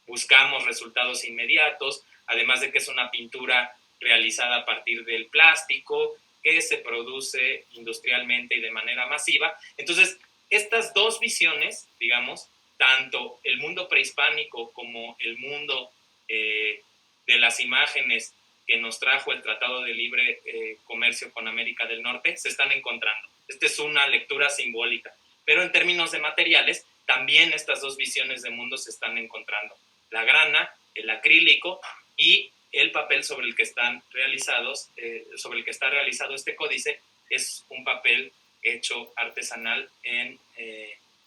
buscamos resultados inmediatos, además de que es una pintura realizada a partir del plástico que se produce industrialmente y de manera masiva. Entonces, estas dos visiones, digamos, tanto el mundo prehispánico como el mundo de las imágenes que nos trajo el Tratado de Libre Comercio con América del Norte, se están encontrando. Esta es una lectura simbólica, pero en términos de materiales, también estas dos visiones de mundo se están encontrando. La grana, el acrílico y el papel sobre el que están realizados, sobre el que está realizado este códice, es un papel hecho artesanal en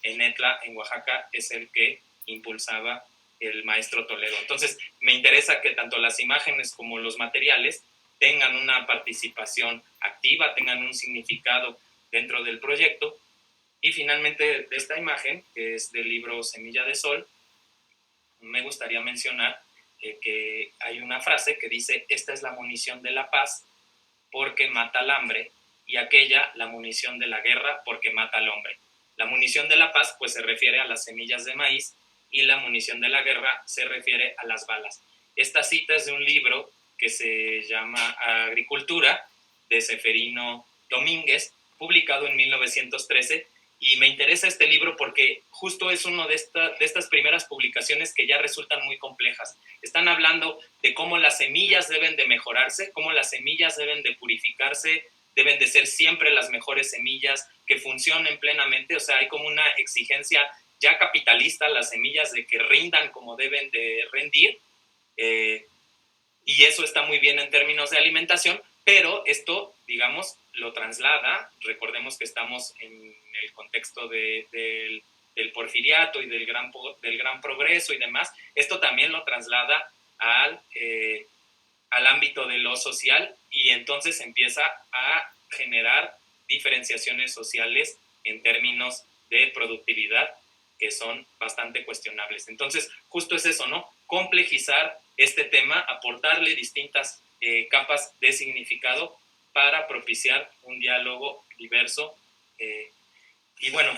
Etla, en Oaxaca, es el que impulsaba el maestro Toledo. Entonces, me interesa que tanto las imágenes como los materiales tengan una participación activa, tengan un significado dentro del proyecto. Y finalmente, de esta imagen, que es del libro Semilla de Sol, me gustaría mencionar que hay una frase que dice: esta es la munición de la paz porque mata al hambre, y aquella la munición de la guerra porque mata al hombre. La munición de la paz pues se refiere a las semillas de maíz y la munición de la guerra se refiere a las balas. Esta cita es de un libro que se llama Agricultura, de Seferino Domínguez, publicado en 1913, y me interesa este libro porque justo es uno de estas primeras publicaciones que ya resultan muy complejas. Están hablando de cómo las semillas deben de mejorarse, cómo las semillas deben de purificarse, deben de ser siempre las mejores semillas, que funcionen plenamente. O sea, hay como una exigencia ya capitalista a las semillas de que rindan como deben de rendir, y eso está muy bien en términos de alimentación, pero esto, digamos, lo traslada. Recordemos que estamos en el contexto del porfiriato y del gran progreso y demás. Esto también lo traslada al ámbito de lo social, y entonces empieza a generar diferenciaciones sociales en términos de productividad que son bastante cuestionables. Entonces, justo es eso, ¿no? Complejizar este tema, aportarle distintas capas de significado para propiciar un diálogo diverso. Y bueno,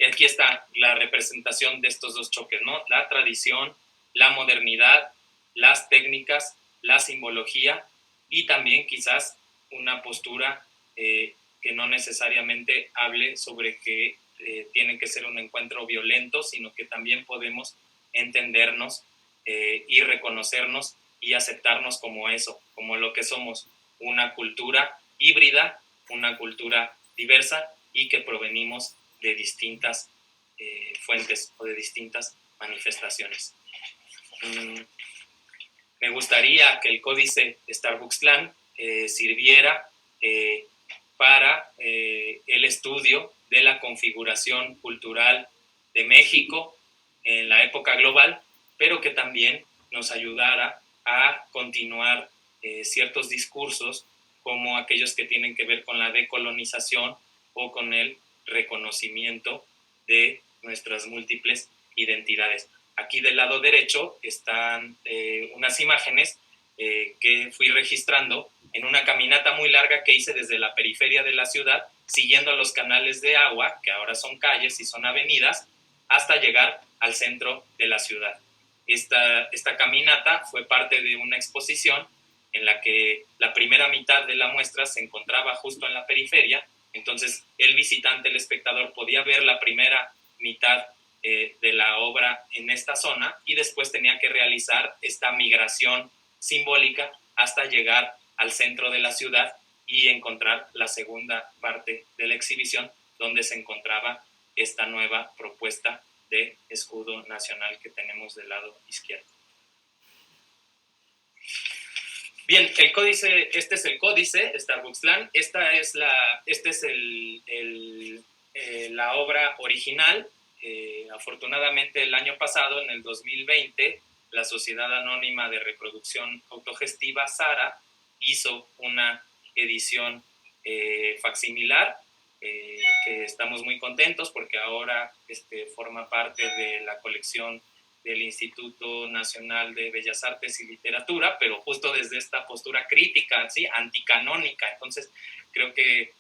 aquí está la representación de estos dos choques, ¿no? La tradición, la modernidad, las técnicas, la simbología, y también quizás una postura que no necesariamente hable sobre que tiene que ser un encuentro violento, sino que también podemos entendernos y reconocernos y aceptarnos como eso, como lo que somos, una cultura híbrida, una cultura diversa, y que provenimos de distintas fuentes o de distintas manifestaciones. Me gustaría que el códice Starbucksland sirviera para el estudio de la configuración cultural de México en la época global, pero que también nos ayudara a continuar ciertos discursos como aquellos que tienen que ver con la decolonización o con el reconocimiento de nuestras múltiples identidades. Aquí del lado derecho están unas imágenes que fui registrando en una caminata muy larga que hice desde la periferia de la ciudad, siguiendo los canales de agua, que ahora son calles y son avenidas, hasta llegar al centro de la ciudad. Esta caminata fue parte de una exposición en la que la primera mitad de la muestra se encontraba justo en la periferia, entonces el visitante, el espectador, podía ver la primera mitad de la obra en esta zona y después tenía que realizar esta migración simbólica hasta llegar al centro de la ciudad y encontrar la segunda parte de la exhibición donde se encontraba esta nueva propuesta de escudo nacional que tenemos del lado izquierdo. Bien, el códice, este es el códice Starbucksland, esta es la obra original. Afortunadamente el año pasado, en el 2020, la Sociedad Anónima de Reproducción Autogestiva, SARA, hizo una edición facsimilar, que estamos muy contentos porque ahora forma parte de la colección del Instituto Nacional de Bellas Artes y Literatura, pero justo desde esta postura crítica, ¿sí?, anticanónica. Entonces, creo que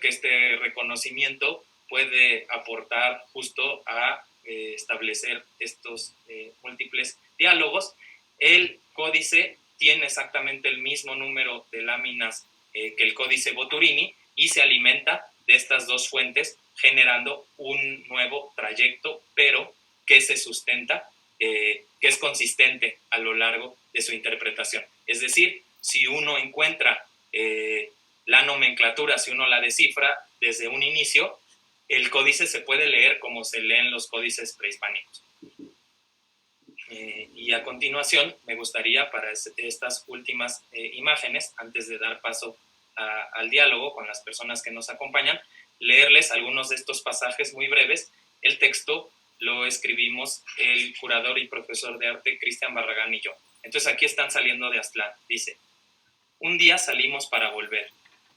este reconocimiento puede aportar justo a establecer estos múltiples diálogos. El códice tiene exactamente el mismo número de láminas que el códice Boturini y se alimenta de estas dos fuentes, generando un nuevo trayecto, pero que se sustenta, que es consistente a lo largo de su interpretación. Es decir, si uno encuentra la nomenclatura, si uno la descifra desde un inicio, el códice se puede leer como se leen los códices prehispánicos. Y a continuación, me gustaría para estas últimas imágenes, antes de dar paso al diálogo con las personas que nos acompañan, leerles algunos de estos pasajes muy breves. El texto lo escribimos el curador y profesor de arte Cristian Barragán y yo. Entonces aquí están saliendo de Aztlán. Dice: un día salimos para volver.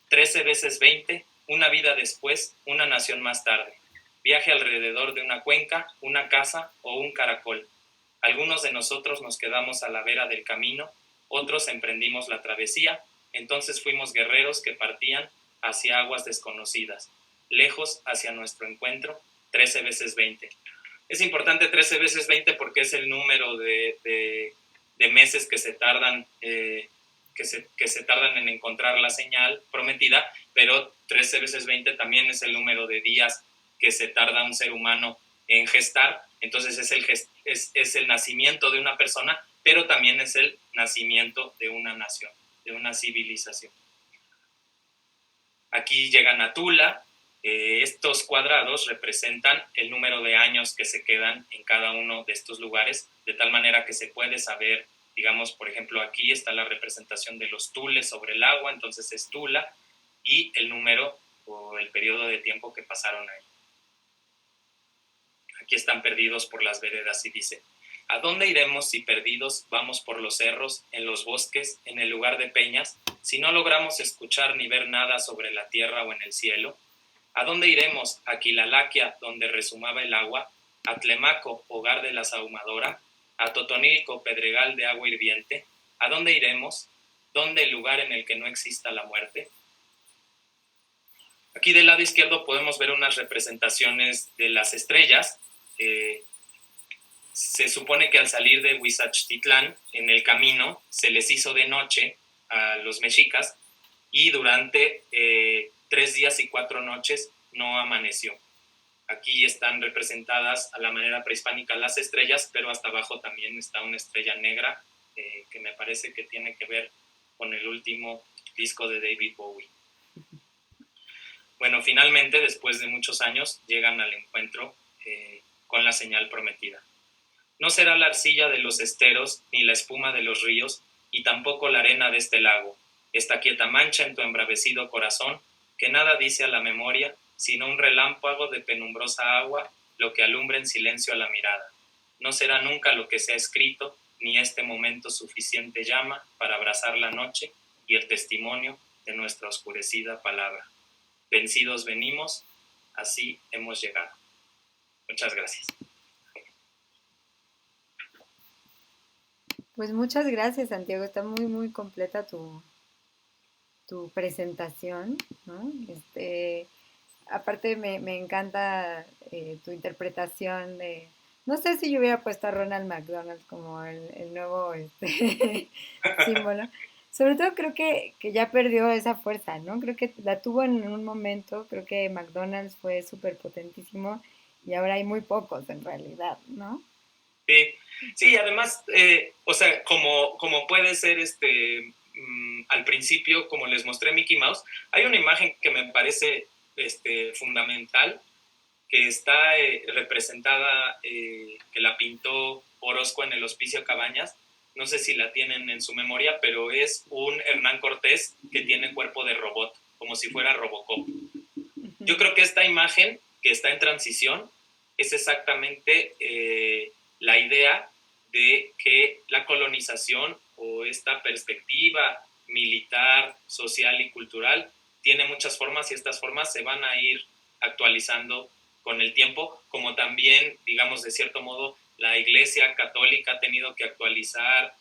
13 veces 20, una vida después, una nación más tarde. Viaje alrededor de una cuenca, una casa o un caracol. Algunos de nosotros nos quedamos a la vera del camino, otros emprendimos la travesía, entonces fuimos guerreros que partían hacia aguas desconocidas, lejos hacia nuestro encuentro, 13 veces 20. Es importante 13 veces 20 porque es el número de meses que se tardan que se tardan en encontrar la señal prometida, pero 13 veces 20 también es el número de días que se tarda un ser humano en gestar. Entonces es el nacimiento de una persona, pero también es el nacimiento de una nación, de una civilización. Aquí llegan a Tula. Estos cuadrados representan el número de años que se quedan en cada uno de estos lugares, de tal manera que se puede saber, digamos, por ejemplo, aquí está la representación de los tules sobre el agua, entonces es Tula, y el número o el periodo de tiempo que pasaron ahí. Aquí están perdidos por las veredas y dice: ¿a dónde iremos si perdidos vamos por los cerros, en los bosques, en el lugar de peñas, si no logramos escuchar ni ver nada sobre la tierra o en el cielo? ¿A dónde iremos? ¿A Quilalaquia, donde resumaba el agua? ¿A Tlemaco, hogar de la sahumadora? ¿A Totonilco, pedregal de agua hirviente? ¿A dónde iremos? ¿Dónde el lugar en el que no exista la muerte? Aquí del lado izquierdo podemos ver unas representaciones de las estrellas. Se supone que al salir de Huizachtlitlán, en el camino, se les hizo de noche a los mexicas y durante 3 días y 4 noches no amaneció. Aquí están representadas a la manera prehispánica las estrellas, pero hasta abajo también está una estrella negra que me parece que tiene que ver con el último disco de David Bowie. bueno, finalmente, después de muchos años, llegan al encuentro con la señal prometida. No será la arcilla de los esteros, ni la espuma de los ríos, y tampoco la arena de este lago, esta quieta mancha en tu embravecido corazón, que nada dice a la memoria, sino un relámpago de penumbrosa agua, lo que alumbra en silencio a la mirada. No será nunca lo que se ha escrito, ni este momento suficiente llama para abrazar la noche y el testimonio de nuestra oscurecida palabra. Vencidos venimos, así hemos llegado. Muchas gracias. Pues muchas gracias, Santiago. Está muy, muy completa tu presentación, ¿no? Aparte me encanta tu interpretación de... No sé si yo hubiera puesto a Ronald McDonald como el nuevo símbolo. Sobre todo creo que ya perdió esa fuerza, ¿no? Creo que la tuvo en un momento, creo que McDonald's fue súper potentísimo y ahora hay muy pocos en realidad, ¿no? Sí, sí, además, o sea, como puede ser al principio, como les mostré Mickey Mouse, hay una imagen que me parece fundamental, que está representada, que la pintó Orozco en el Hospicio Cabañas. No sé si la tienen en su memoria, pero es un Hernán Cortés que tiene cuerpo de robot, como si fuera Robocop. Yo creo que esta imagen, que está en transición, es exactamente la idea de que la colonización o esta perspectiva militar, social y cultural tiene muchas formas y estas formas se van a ir actualizando con el tiempo, como también, digamos, de cierto modo, la Iglesia Católica ha tenido que actualizar,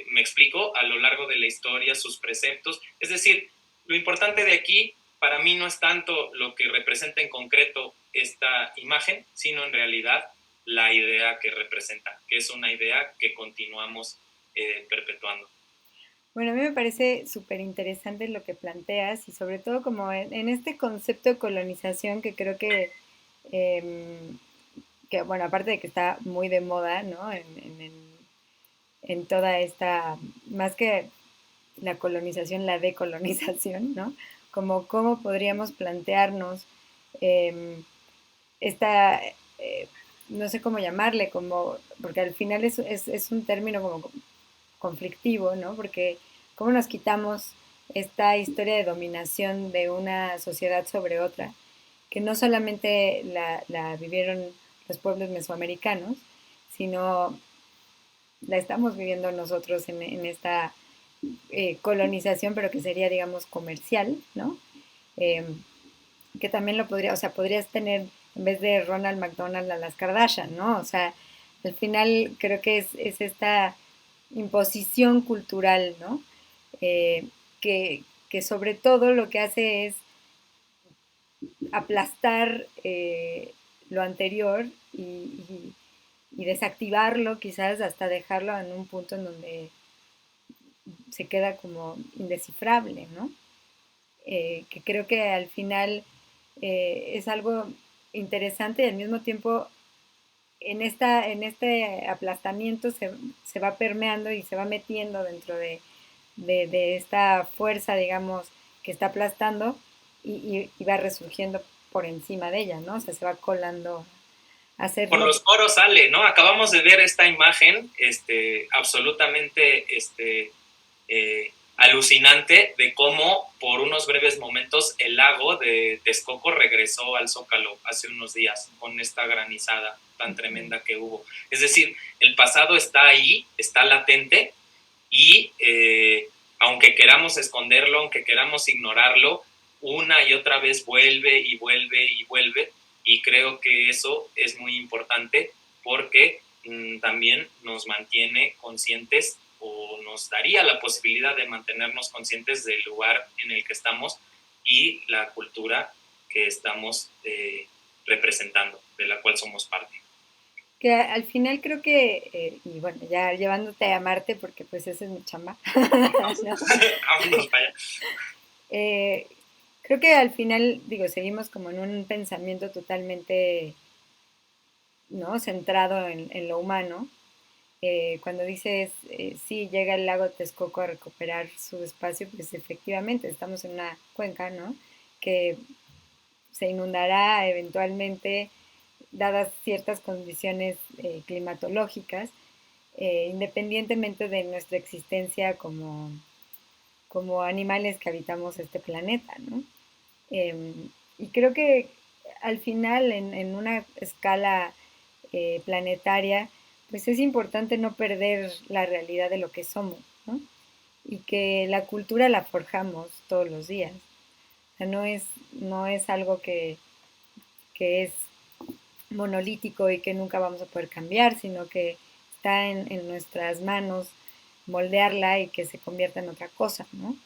me explico, a lo largo de la historia, sus preceptos. Es decir, lo importante de aquí para mí no es tanto lo que representa en concreto esta imagen, sino en realidad la idea que representa, que es una idea que continuamos perpetuando. Bueno, a mí me parece súper interesante lo que planteas y sobre todo como en este concepto de colonización que creo em, que, bueno, aparte de que está muy de moda, ¿no? En toda esta, más que la colonización, la decolonización, ¿no? Como cómo podríamos plantearnos eh, esta, eh, no sé cómo llamarle, como, porque al final es un término como conflictivo, ¿no? Porque cómo nos quitamos esta historia de dominación de una sociedad sobre otra, que no solamente la vivieron los pueblos mesoamericanos, sino la estamos viviendo nosotros en esta colonización, pero que sería, digamos, comercial, ¿no? Eh, que también lo podría, o sea, podrías tener en vez de Ronald McDonald a las Kardashian, ¿no? O sea, al final creo que es esta imposición cultural, ¿no? Eh, que sobre todo lo que hace es aplastar lo anterior y desactivarlo, quizás hasta dejarlo en un punto en donde se queda como indescifrable, ¿no? Que creo que al final es algo interesante y al mismo tiempo en este aplastamiento se va permeando y se va metiendo dentro de esta fuerza, digamos, que está aplastando y va resurgiendo por encima de ella, ¿no? O sea, se va colando a Por hacerlo. los poros sale, ¿no? Acabamos de ver esta imagen absolutamente alucinante de cómo por unos breves momentos el lago de Texcoco regresó al Zócalo hace unos días con esta granizada tan tremenda que hubo. Es decir, el pasado está ahí, está latente y aunque queramos esconderlo, aunque queramos ignorarlo, una y otra vez vuelve y vuelve y vuelve y creo que eso es muy importante porque también nos mantiene conscientes o nos daría la posibilidad de mantenernos conscientes del lugar en el que estamos y la cultura que estamos representando, de la cual somos parte. Que al final creo que, y bueno, ya llevándote a Marte, porque pues esa es mi chamba, ¿no? Vámonos para allá. Eh, creo que al final, digo, seguimos como en un pensamiento totalmente, ¿no? Centrado en lo humano. Cuando dices, sí, llega el lago Texcoco a recuperar su espacio, pues efectivamente estamos en una cuenca, ¿no? Que se inundará eventualmente dadas ciertas condiciones climatológicas, independientemente de nuestra existencia como animales que habitamos este planeta, ¿no? Eh, y creo que al final, en una escala planetaria, pues es importante no perder la realidad de lo que somos, ¿no? Y que la cultura la forjamos todos los días. O sea, no es algo que es monolítico y que nunca vamos a poder cambiar, sino que está en nuestras manos moldearla y que se convierta en otra cosa, ¿no?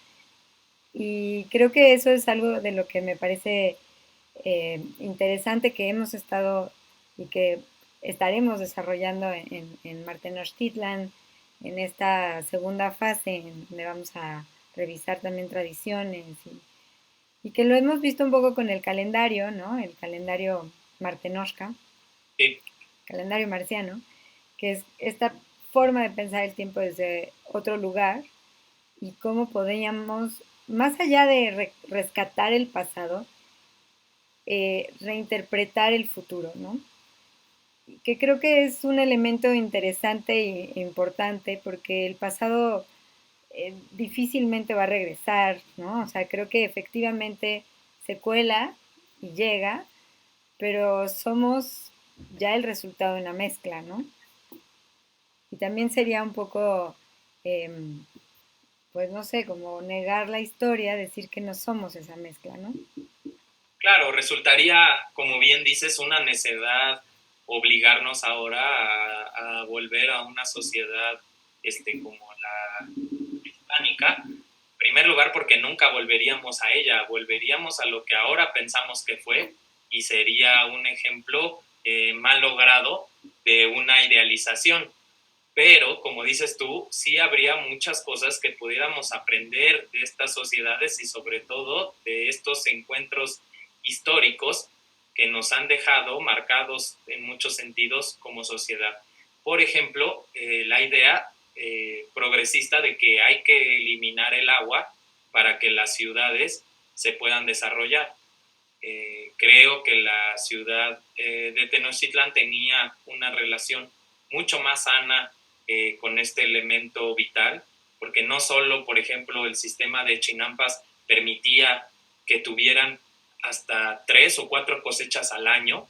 Y creo que eso es algo de lo que me parece interesante que hemos estado y que estaremos desarrollando en Marte Tenochtitlan, en esta segunda fase, en donde vamos a revisar también tradiciones y que lo hemos visto un poco con el calendario, ¿no? El calendario martenoshka, Sí, calendario marciano, que es esta forma de pensar el tiempo desde otro lugar y cómo podríamos, más allá de rescatar el pasado, reinterpretar el futuro, ¿no? Que creo que es un elemento interesante e importante porque el pasado difícilmente va a regresar, ¿no? O sea, creo que efectivamente se cuela y llega, pero somos ya el resultado de una mezcla, ¿no? Y también sería un poco, eh, pues no sé, como negar la historia, decir que no somos esa mezcla, ¿no? claro, resultaría, como bien dices, una necedad obligarnos ahora a volver a una sociedad como la británica. En primer lugar, porque nunca volveríamos a ella, volveríamos a lo que ahora pensamos que fue y sería un ejemplo mal logrado de una idealización. Pero, como dices tú, sí habría muchas cosas que pudiéramos aprender de estas sociedades y sobre todo de estos encuentros históricos que nos han dejado marcados en muchos sentidos como sociedad. Por ejemplo, la idea progresista de que hay que eliminar el agua para que las ciudades se puedan desarrollar. Creo que la ciudad de Tenochtitlán tenía una relación mucho más sana con este elemento vital, porque no solo, por ejemplo, el sistema de chinampas permitía que tuvieran hasta 3 o 4 cosechas al año,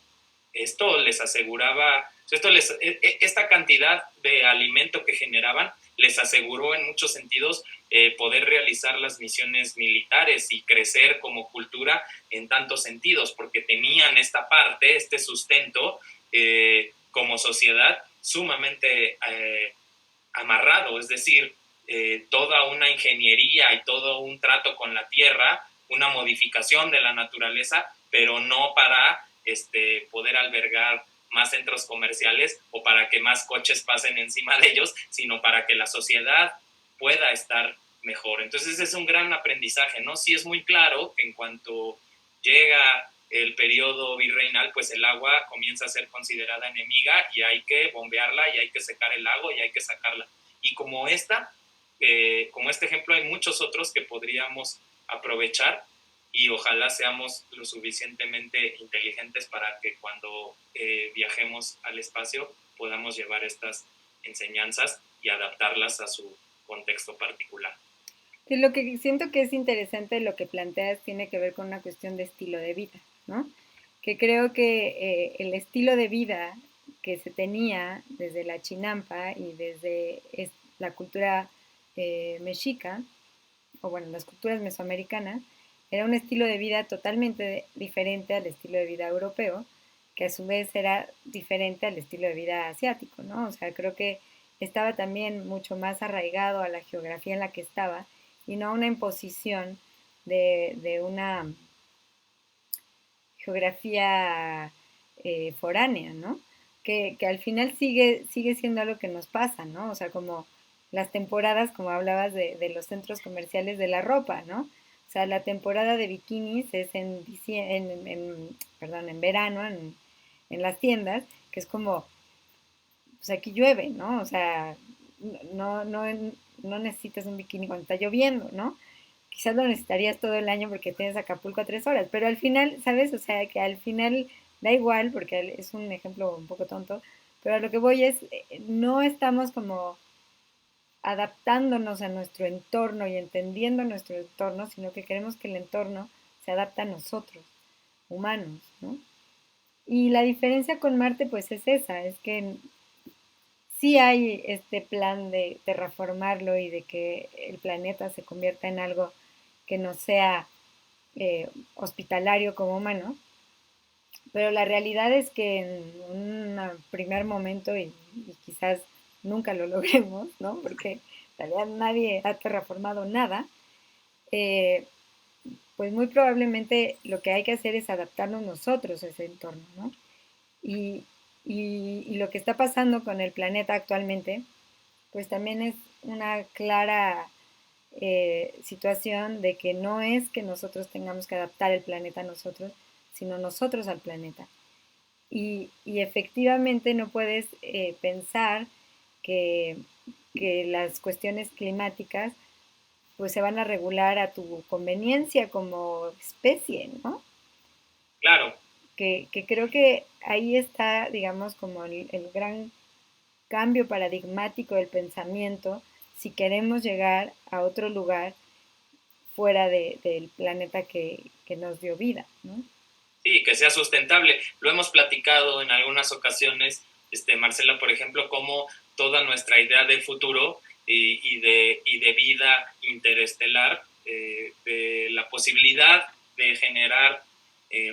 esto les aseguraba, esta cantidad de alimento que generaban les aseguró en muchos sentidos poder realizar las misiones militares y crecer como cultura en tantos sentidos, porque tenían esta parte, este sustento como sociedad sumamente amarrado, es decir, toda una ingeniería y todo un trato con la tierra, una modificación de la naturaleza, pero no para poder albergar más centros comerciales o para que más coches pasen encima de ellos, sino para que la sociedad pueda estar mejor. Entonces es un gran aprendizaje, ¿no? Sí es muy claro que en cuanto llega el periodo virreinal, pues el agua comienza a ser considerada enemiga y hay que bombearla y hay que secar el lago y hay que sacarla. Y como este ejemplo, hay muchos otros que podríamos aprovechar y ojalá seamos lo suficientemente inteligentes para que cuando viajemos al espacio podamos llevar estas enseñanzas y adaptarlas a su contexto particular. Sí, lo que siento que es interesante lo que planteas tiene que ver con una cuestión de estilo de vida, ¿no? Que creo que el estilo de vida que se tenía desde la chinampa y desde la cultura mexica, o bueno, las culturas mesoamericanas, era un estilo de vida totalmente diferente al estilo de vida europeo, que a su vez era diferente al estilo de vida asiático, ¿no? O sea, creo que estaba también mucho más arraigado a la geografía en la que estaba y no a una imposición de una geografía foránea, ¿no? Que al final sigue siendo algo que nos pasa, ¿no? O sea, como las temporadas, como hablabas de los centros comerciales de la ropa, ¿no? O sea, la temporada de bikinis es perdón, en verano, en las tiendas, que es como, pues aquí llueve, ¿no? O sea, no, no, no necesitas un bikini cuando está lloviendo, ¿no? quizás lo necesitarías todo el año porque tienes Acapulco a 3 horas, pero al final, ¿sabes? O sea, que al final da igual, porque es un ejemplo un poco tonto, pero a lo que voy es, no estamos como adaptándonos a nuestro entorno y entendiendo nuestro entorno, sino que queremos que el entorno se adapte a nosotros, humanos, ¿no? Y la diferencia con Marte, pues es esa, es que sí hay este plan de terraformarlo y de que el planeta se convierta en algo que no sea hospitalario como humano, pero la realidad es que en un primer momento, y quizás nunca lo logremos, ¿no? Porque en realidad nadie ha terraformado nada, eh, pues muy probablemente lo que hay que hacer es adaptarnos nosotros a ese entorno, ¿no? Y, y lo que está pasando con el planeta actualmente, pues también es una clara situación de que no es que nosotros tengamos que adaptar el planeta a nosotros, sino nosotros al planeta. Y efectivamente no puedes pensar que, que las cuestiones climáticas pues se van a regular a tu conveniencia como especie, ¿no? Claro. Que creo que ahí está, digamos, como el gran cambio paradigmático del pensamiento si queremos llegar a otro lugar fuera del planeta que nos dio vida, ¿no? Sí, que sea sustentable. Lo hemos platicado en algunas ocasiones, Marcela, por ejemplo, cómo toda nuestra idea de futuro y de vida interestelar, de la posibilidad de generar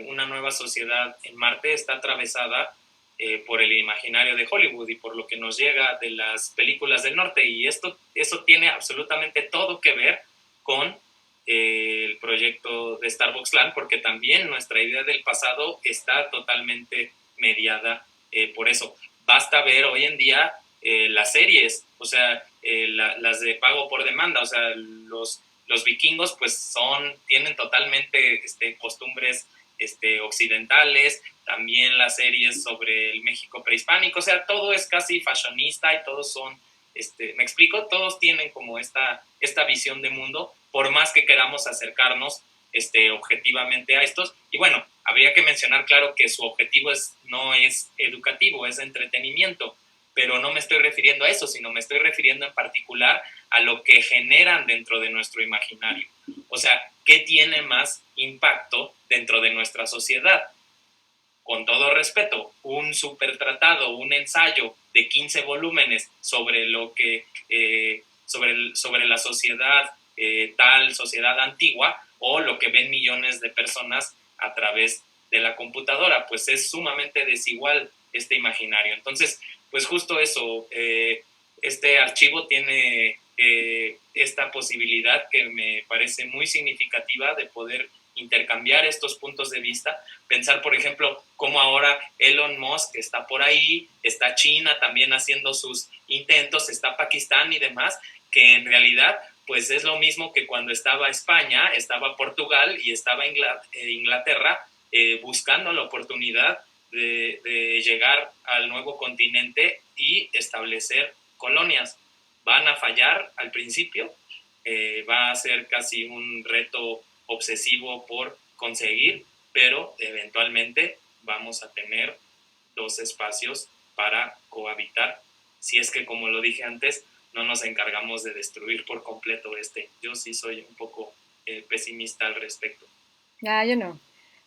una nueva sociedad en Marte está atravesada por el imaginario de Hollywood y por lo que nos llega de las películas del norte. Y eso tiene absolutamente todo que ver con el proyecto de Starbucks Land, porque también nuestra idea del pasado está totalmente mediada por eso. Basta ver hoy en día las series, o sea, las de pago por demanda, o sea, los vikingos pues tienen totalmente costumbres occidentales, también las series sobre el México prehispánico, o sea, todo es casi fashionista y todos son, me explico, todos tienen como esta visión de mundo, por más que queramos acercarnos objetivamente a estos. Y bueno, habría que mencionar, claro, que su objetivo no es educativo, es de entretenimiento, pero no me estoy refiriendo a eso, sino me estoy refiriendo en particular a lo que generan dentro de nuestro imaginario. O sea, ¿qué tiene más impacto dentro de nuestra sociedad? Con todo respeto, un supertratado, un ensayo de 15 volúmenes sobre lo que sobre la sociedad tal sociedad antigua, o lo que ven millones de personas a través de la computadora, pues es sumamente desigual este imaginario. Entonces, pues justo eso, este archivo tiene esta posibilidad que me parece muy significativa de poder intercambiar estos puntos de vista, pensar, por ejemplo, cómo ahora Elon Musk está por ahí, está China también haciendo sus intentos, está Pakistán y demás, que en realidad pues es lo mismo que cuando estaba España, estaba Portugal y estaba Inglaterra buscando la oportunidad de llegar al nuevo continente y establecer colonias. Van a fallar al principio, va a ser casi un reto obsesivo por conseguir, pero eventualmente vamos a tener dos espacios para cohabitar, si es que, como lo dije antes, no nos encargamos de destruir por completo este. Yo sí soy un poco pesimista al respecto. Ah, yo no.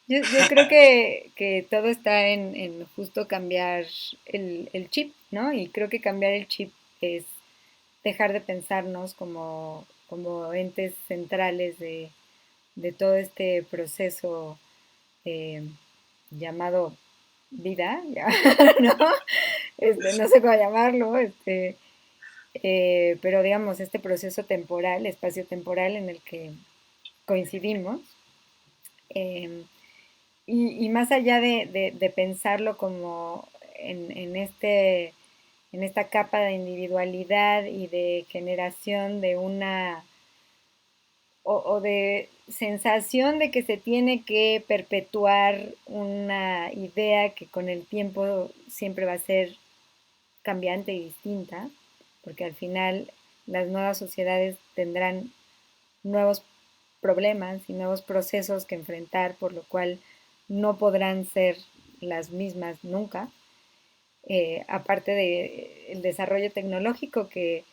Yo creo que todo está en justo cambiar el chip, ¿no? Y creo que cambiar el chip es dejar de pensarnos como entes centrales de todo este proceso eh, llamado vida, ya, ¿no? No sé cómo llamarlo, pero digamos, este proceso temporal, espacio-temporal en el que coincidimos. eh, y más allá de pensarlo como en esta capa de individualidad y de generación de o de sensación de que se tiene que perpetuar una idea que con el tiempo siempre va a ser cambiante y distinta, porque al final las nuevas sociedades tendrán nuevos problemas y nuevos procesos que enfrentar, por lo cual no podrán ser las mismas nunca. Aparte de el desarrollo tecnológico que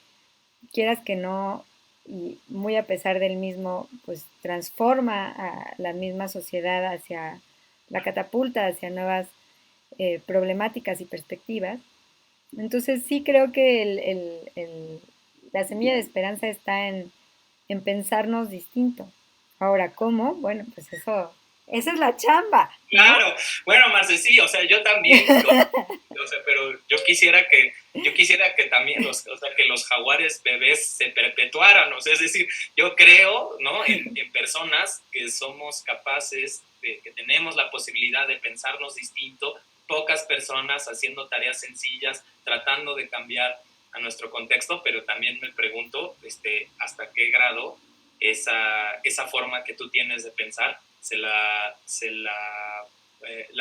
quieras que no, y muy a pesar del mismo, pues transforma a la misma sociedad hacia la catapulta, hacia nuevas problemáticas y perspectivas. Entonces sí creo que la semilla de esperanza está en pensarnos distinto. Ahora, ¿cómo? Bueno, pues eso, esa es la chamba, ¿no? Claro, bueno, Marce, sí, o sea, yo también, o sea, pero yo quisiera que también o sea, que los jaguares bebés se perpetuaran, o sea, es decir, yo creo, ¿no? En personas que somos capaces, que tenemos la posibilidad de pensarnos distinto, pocas personas haciendo tareas sencillas, tratando de cambiar a nuestro contexto, pero también me pregunto, hasta qué grado esa forma que tú tienes de pensar la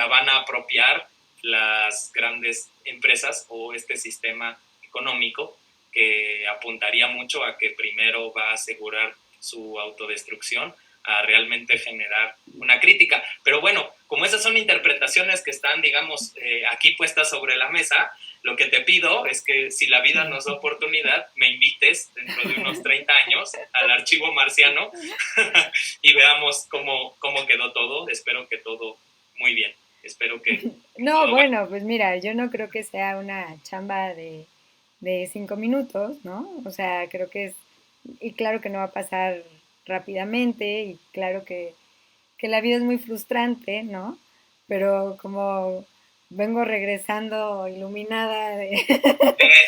van a apropiar las grandes empresas o este sistema económico que apuntaría mucho a que primero va a asegurar su autodestrucción a realmente generar una crítica. Pero bueno, como esas son interpretaciones que están, digamos, aquí puestas sobre la mesa, lo que te pido es que si la vida nos da oportunidad, me invites dentro de unos 30 años al archivo marciano y veamos cómo quedó todo. Espero que todo muy bien. Espero que No, todo vaya. bueno, pues mira, yo no creo que sea una chamba de 5 minutos, ¿no? O sea, creo que es, y claro que no va a pasar rápidamente, y claro que la vida es muy frustrante, ¿no? Pero como vengo regresando iluminada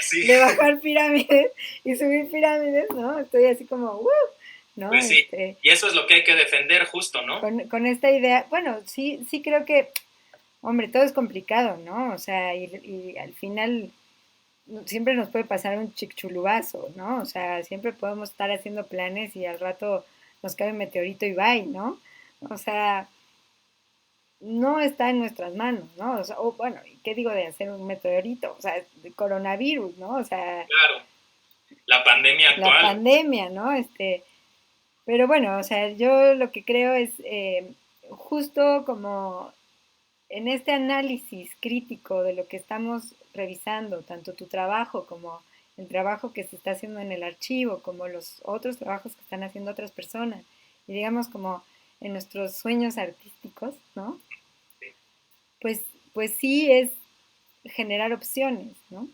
Sí, de bajar pirámides y subir pirámides, ¿no? Estoy así como, ¿no? pues sí. Y eso es lo que hay que defender justo, ¿no? Con esta idea, bueno, sí, sí creo que, hombre, todo es complicado, ¿no? O sea, y al final siempre nos puede pasar un chichulubazo, ¿no? O sea, siempre podemos estar haciendo planes y al rato nos cae un meteorito y bye, ¿no? O sea, no está en nuestras manos, ¿no? O sea, o bueno, ¿qué digo de hacer un meteorito? O sea, de coronavirus, ¿no? O sea, Claro, la pandemia la actual. pandemia, ¿no? Pero bueno, o sea, yo lo que creo es justo como en este análisis crítico de lo que estamos revisando, tanto tu trabajo como el trabajo que se está haciendo en el archivo, como los otros trabajos que están haciendo otras personas, y digamos como en nuestros sueños artísticos, ¿no? Pues, pues sí es generar opciones, ¿no?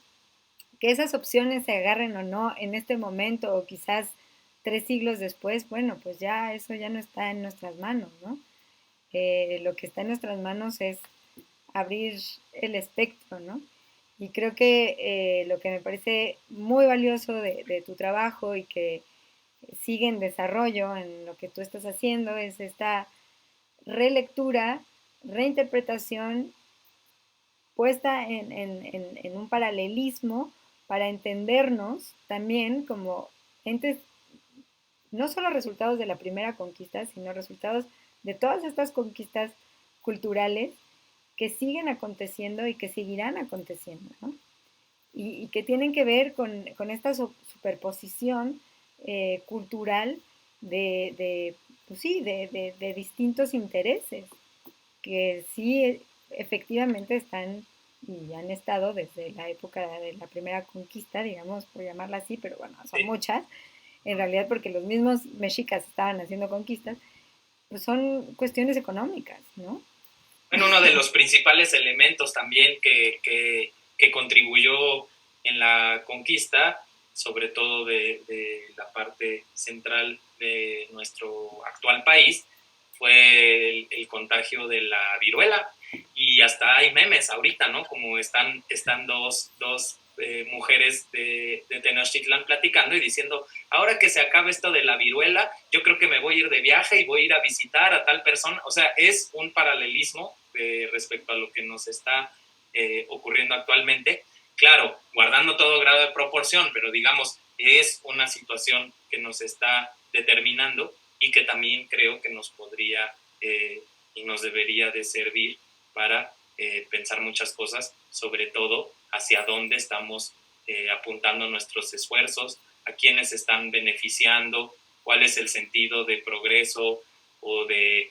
Que esas opciones se agarren o no en este momento o quizás 3 siglos después, bueno, pues ya eso ya no está en nuestras manos, ¿no? Lo que está en nuestras manos es abrir el espectro, ¿no? Y creo que lo que me parece muy valioso de tu trabajo y que sigue en desarrollo en lo que tú estás haciendo es esta relectura, reinterpretación puesta en un paralelismo para entendernos también como entes, no solo resultados de la primera conquista, sino resultados de todas estas conquistas culturales que siguen aconteciendo y que seguirán aconteciendo, ¿no? Y que tienen que ver con esta superposición cultural pues sí, de distintos intereses que sí efectivamente están y han estado desde la época de la primera conquista, digamos, por llamarla así, pero bueno, son Sí. muchas, en realidad porque los mismos mexicas estaban haciendo conquistas, pues son cuestiones económicas, ¿no? Bueno, uno de los principales elementos también que contribuyó en la conquista, sobre todo de la parte central de nuestro actual país, fue el contagio de la viruela. Y hasta hay memes ahorita, ¿no? Como están dos mujeres de Tenochtitlan platicando y diciendo, ahora que se acabe esto de la viruela, yo creo que me voy a ir de viaje y voy a ir a visitar a tal persona. O sea, es un paralelismo respecto a lo que nos está ocurriendo actualmente. Claro, guardando todo grado de proporción, pero digamos, es una situación que nos está determinando y que también creo que nos podría y nos debería de servir para pensar muchas cosas, sobre todo hacia dónde estamos apuntando nuestros esfuerzos, a quiénes están beneficiando, cuál es el sentido de progreso o de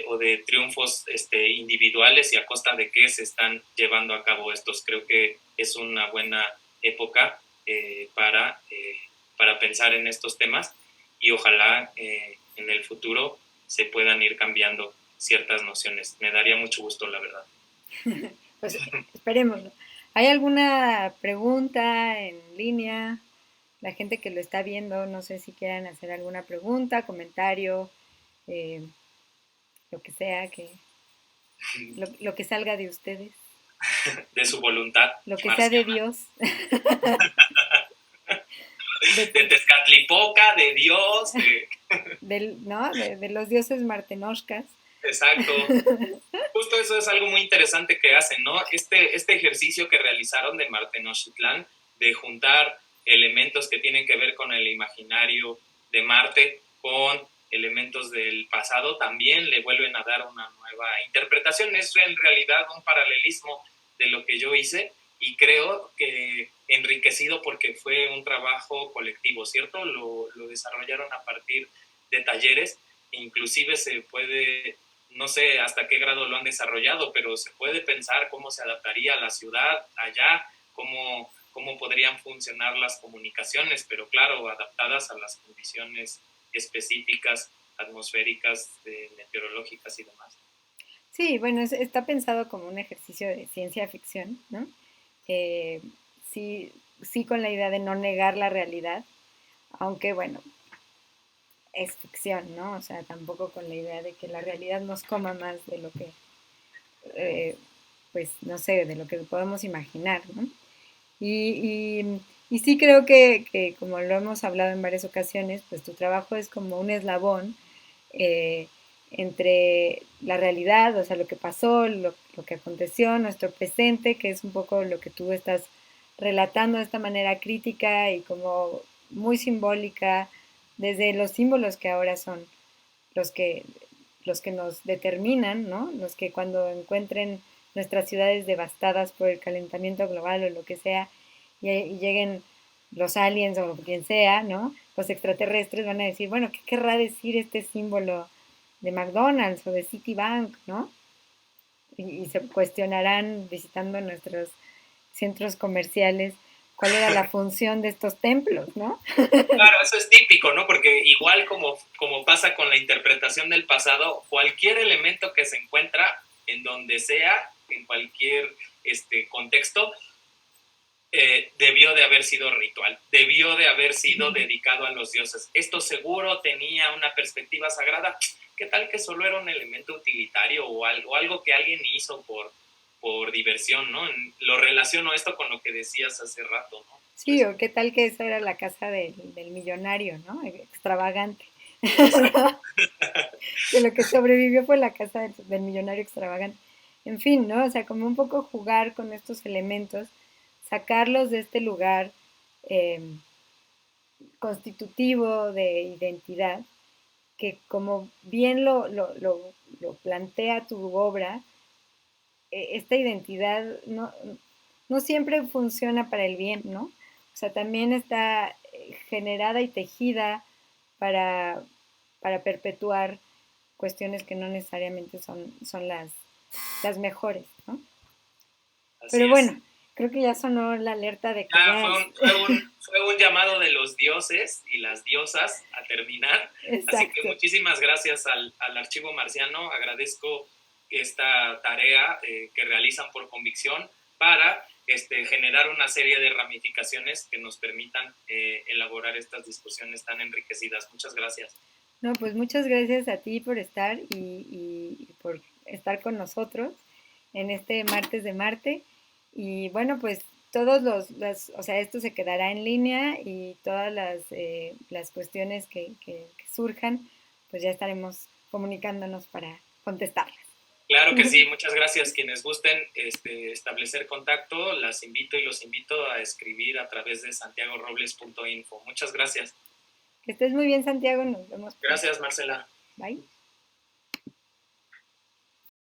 o de triunfos individuales y a costa de qué se están llevando a cabo estos. Creo que es una buena época para pensar en estos temas y ojalá en el futuro se puedan ir cambiando ciertas nociones. Me daría mucho gusto, la verdad. Pues esperémoslo. ¿Hay alguna pregunta en línea? La gente que lo está viendo, no sé si quieran hacer alguna pregunta, comentario, eh, lo que sea, lo que salga de ustedes. De su voluntad. Lo que sea de Dios. de Tezcatlipoca, de Dios. ¿No? De los dioses martenoshkas. Exacto. Justo eso es algo muy interesante que hacen, ¿no? Este ejercicio que realizaron de Martenochtitlán, de juntar elementos que tienen que ver con el imaginario de Marte con elementos del pasado, también le vuelven a dar una nueva interpretación. Es en realidad un paralelismo de lo que yo hice y creo que enriquecido porque fue un trabajo colectivo, ¿cierto? Lo desarrollaron a partir de talleres, inclusive se puede, no sé hasta qué grado lo han desarrollado, pero se puede pensar cómo se adaptaría a la ciudad allá, cómo podrían funcionar las comunicaciones, pero claro, adaptadas a las condiciones específicas, atmosféricas, meteorológicas y demás. Sí, bueno, está pensado como un ejercicio de ciencia ficción, ¿no? Eh, sí, sí con la idea de no negar la realidad, aunque bueno, es ficción, ¿no? O sea, tampoco con la idea de que la realidad nos coma más de lo que, eh, pues, no sé, de lo que podemos imaginar, ¿no? Y sí creo que, como lo hemos hablado en varias ocasiones, pues tu trabajo es como un eslabón eh, entre la realidad, o sea, lo que pasó, lo que aconteció, nuestro presente, que es un poco lo que tú estás relatando de esta manera crítica y como muy simbólica, desde los símbolos que ahora son los que, los que nos determinan, ¿no? Los que cuando encuentren nuestras ciudades devastadas por el calentamiento global o lo que sea, y lleguen los aliens o quien sea, ¿no? Los extraterrestres van a decir, bueno, ¿qué querrá decir este símbolo de McDonald's o de Citibank, ¿no? Y se cuestionarán visitando nuestros centros comerciales cuál era la función de estos templos, ¿no? Claro, eso es típico, ¿no? Porque igual como pasa con la interpretación del pasado, cualquier elemento que se encuentra en donde sea, en cualquier contexto, debió de haber sido ritual, debió de haber sido dedicado a los dioses. Esto seguro tenía una perspectiva sagrada. ¿Qué tal que solo era un elemento utilitario o algo que alguien hizo por diversión, ¿no? Lo relaciono esto con lo que decías hace rato, ¿no? Sí, o qué tal que esa era la casa del millonario, ¿no? Extravagante. Exacto. Que lo que sobrevivió fue la casa del millonario extravagante. En fin, ¿no? O sea, como un poco jugar con estos elementos, sacarlos de este lugar eh, constitutivo de identidad, que como bien lo plantea tu obra, esta identidad no siempre funciona para el bien, ¿no? O sea, también está generada y tejida para, para perpetuar cuestiones que no necesariamente son las mejores, ¿no? Así Pero es. bueno, creo que ya sonó la alerta de que Ya ya... fue un llamado de los dioses y las diosas a terminar. Así que Exacto. muchísimas gracias al Archivo Marciano. Agradezco esta tarea que realizan por convicción para generar una serie de ramificaciones que nos permitan elaborar estas discusiones tan enriquecidas. Muchas gracias. No, pues muchas gracias a ti por estar y por estar con nosotros en este martes de Marte. Y bueno, pues todos o sea, esto se quedará en línea y todas las cuestiones que surjan, pues ya estaremos comunicándonos para contestarlas. Claro que sí, muchas gracias. Quienes gusten establecer contacto, las invito y los invito a escribir a través de santiagorobles.info. Muchas gracias. Que estés muy bien, Santiago. Nos vemos pronto. Gracias, Marcela. Bye.